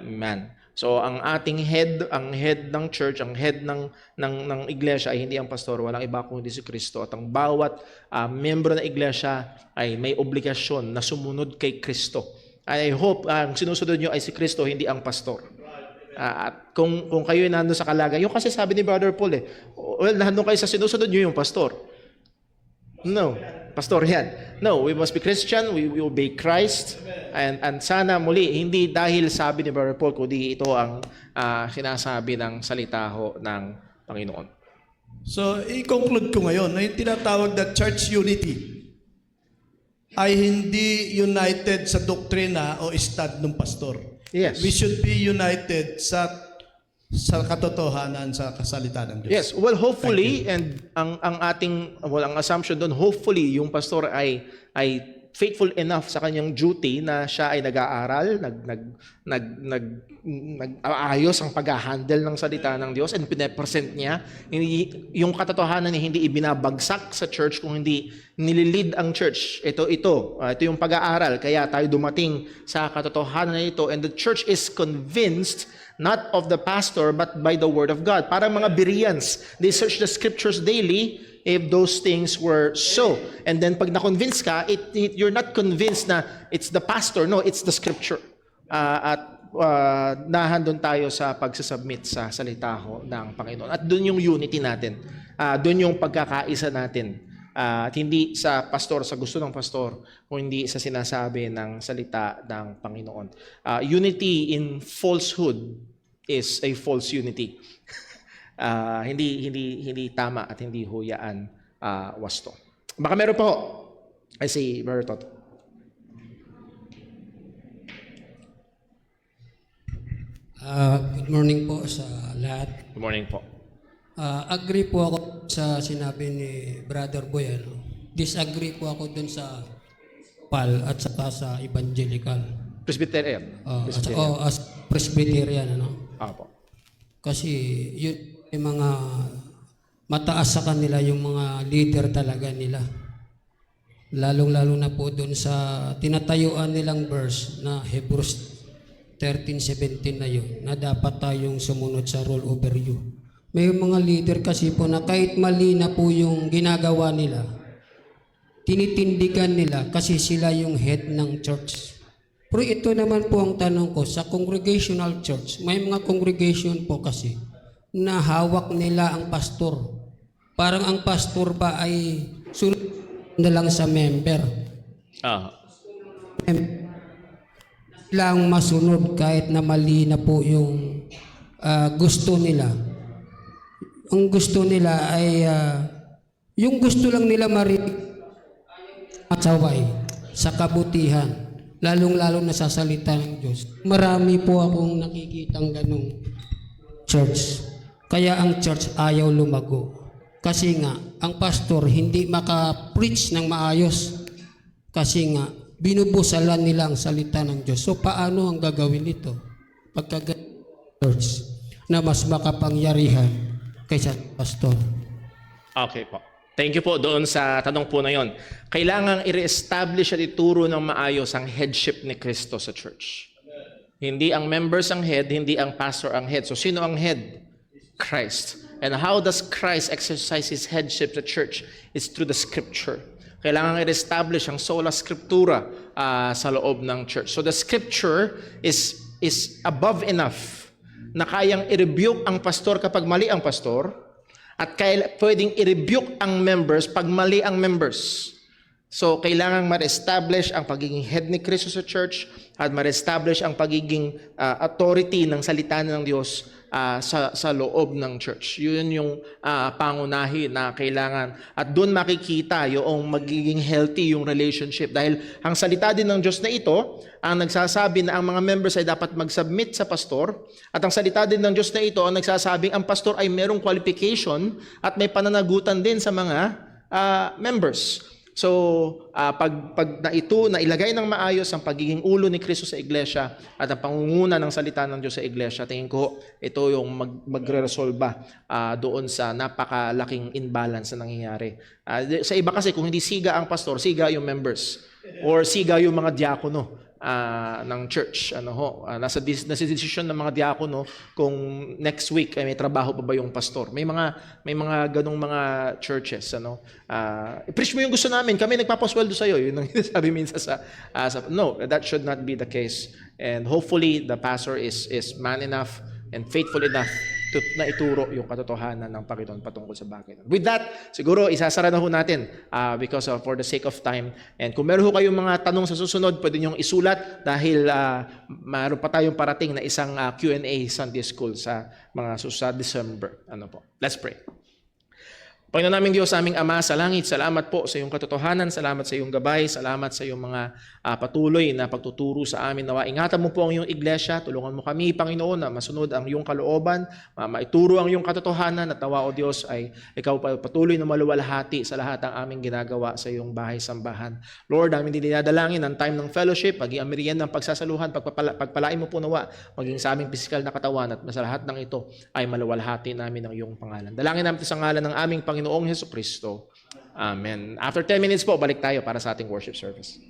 man. So ang ating head, ang head ng church, ang head ng iglesia ay hindi ang pastor, walang iba kundi si Kristo. At ang bawat miyembro ng iglesia ay may obligasyon na sumunod kay Kristo. I hope ang sinusunod nyo ay si Kristo, hindi ang pastor. At kung kayo nandun sa kalagayan, yung kasi sabi ni Brother Paul well, nandun kayo sa sinusunod nyo yung pastor. No, pastor yan. No, we must be Christian, we obey Christ, and sana muli, hindi dahil sabi ni Brother Paul, kundi ito ang sinasabi ng salita ho ng Panginoon. So, i-conclude ko ngayon na yung tinatawag na church unity ay hindi united sa doktrina o stand ng pastor. Yes. We should be united sa katotohanan sa kasalita ng Diyos. Yes, well hopefully, and ang ating ang assumption doon, hopefully yung pastor ay faithful enough sa kanyang duty na siya ay nag-aaral, nag-aayos ang pag-handle ng salita ng Diyos and pine-present niya. Yung katotohanan niya hindi ibinabagsak sa church kung hindi nililid ang church. Ito yung pag-aaral. Kaya tayo dumating sa katotohanan na ito, and the church is convinced not of the pastor but by the word of God. Parang mga Bereans, they search the scriptures daily if those things were so. And then pag na-convince ka, you're not convinced na it's the pastor. No, it's the scripture. Nahandun tayo sa pagsasubmit sa salita ho ng Panginoon. At doon yung unity natin. Doon yung pagkakaisa natin. At hindi sa pastor, sa gusto ng pastor, kundi sa sinasabi ng salita ng Panginoon. Unity in falsehood is a false unity. Hindi tama at hindi huyaan wasto. Baka meron pa ho. I see, Brother Toto. Good morning po sa lahat. Good morning po. Agree po ako sa sinabi ni Brother Boy. Disagree po ako dun sa PAL at saka sa evangelical. Presbyterian. As Presbyterian. Apo. Kasi yun yung mga mataas sa kanila, yung mga leader talaga nila. Lalong-lalo na po dun sa tinatayuan nilang verse na Hebrews 13:17 na yun, na dapat tayong sumunod sa rule over you. May mga leader kasi po na kahit mali na po yung ginagawa nila, tinitindigan nila kasi sila yung head ng church. Pero ito naman po ang tanong ko, sa congregational church, may mga congregation po kasi na hawak nila ang pastor. Parang ang pastor ba ay sunod na lang sa member. Lang masunod kahit na mali na po yung gusto nila. ang gusto nila ay yung gusto lang nila matsaway sa kabutihan, lalong-lalo na sa salita ng Diyos. Marami po akong nakikitang ganong church. Kaya ang church ayaw lumago. Kasi nga, ang pastor hindi maka-preach ng maayos. Kasi nga, binubusalan nila ang salita ng Diyos. So, paano ang gagawin nito? Pagka church na mas makapangyarihan kaysa pastor. Okay po. Thank you po doon sa tanong po na yon. Kailangang i-reestablish at ituro ng maayos ang headship ni Kristo sa church. Hindi ang members ang head, hindi ang pastor ang head. So sino ang head? Christ. And how does Christ exercise His headship sa church? It's through the Scripture. Kailangan i-establish ang sola scriptura sa loob ng church. So the Scripture is above enough na kayang i-rebuke ang pastor kapag mali ang pastor, at pwedeng i-rebuke ang members pag mali ang members. So, kailangan ma-establish ang pagiging head ni Kristo sa church at ma-establish ang pagiging authority ng salita ng Diyos sa loob ng church. Yun yung pangunahi na kailangan. At doon makikita yung magiging healthy yung relationship. Dahil ang salita din ng Diyos na ito, ang nagsasabi na ang mga members ay dapat mag-submit sa pastor. At ang salita din ng Diyos na ito, ang nagsasabing ang pastor ay merong qualification at may pananagutan din sa mga members. So, pag nailagay ng maayos ang pagiging ulo ni Kristo sa iglesia at ang pangunguna ng salita ng Diyos sa iglesia, tingin ko ito yung magre-resolba doon sa napakalaking imbalance na nangyayari. Sa iba kasi, kung hindi siga ang pastor, siga yung members or siga yung mga diakono ng church. Nasa decision ng mga diakono kung next week ay may trabaho pa ba yung pastor. May mga ganong mga churches. I-preach mo yung gusto namin, kami nagpapasweldo sa'yo. Yun ang sabi minsan no, that should not be the case. And hopefully the pastor is man enough and faithful enough na ituro yung katotohanan ng Panginoon patungkol sa bagay. With that, siguro isasara na ho natin because for the sake of time. And kung meron ho kayong mga tanong sa susunod, pwede niyong isulat dahil mayroon pa tayong parating na isang Q&A Sunday School sa December. Let's pray. Panginoon naming Diyos, aming Ama sa langit, salamat po sa iyong katotohanan, salamat sa iyong gabay, salamat sa iyong mga patuloy na pagtuturo sa amin. Nawa, ingatan mo po ang iyong iglesia, tulungan mo kami, Panginoon, na masunod ang iyong kalooban, maituro ang iyong katotohanan, at nawa, O Diyos, ay ikaw patuloy na maluwalhati sa lahat ng aming ginagawa sa iyong bahay-sambahan. Lord, namin dinadalangin ang time ng fellowship, maging ang merienda ng pagsasaluhan, pagpalain mo po nawa, maging sa aming pisikal na katawan, at sa lahat ng ito ay maluwalhati namin ang iyong pangalan. Dalangin namin sa ngalan ng aming Panginoong Hesukristo. Amen. After 10 minutes po, balik tayo para sa ating worship service.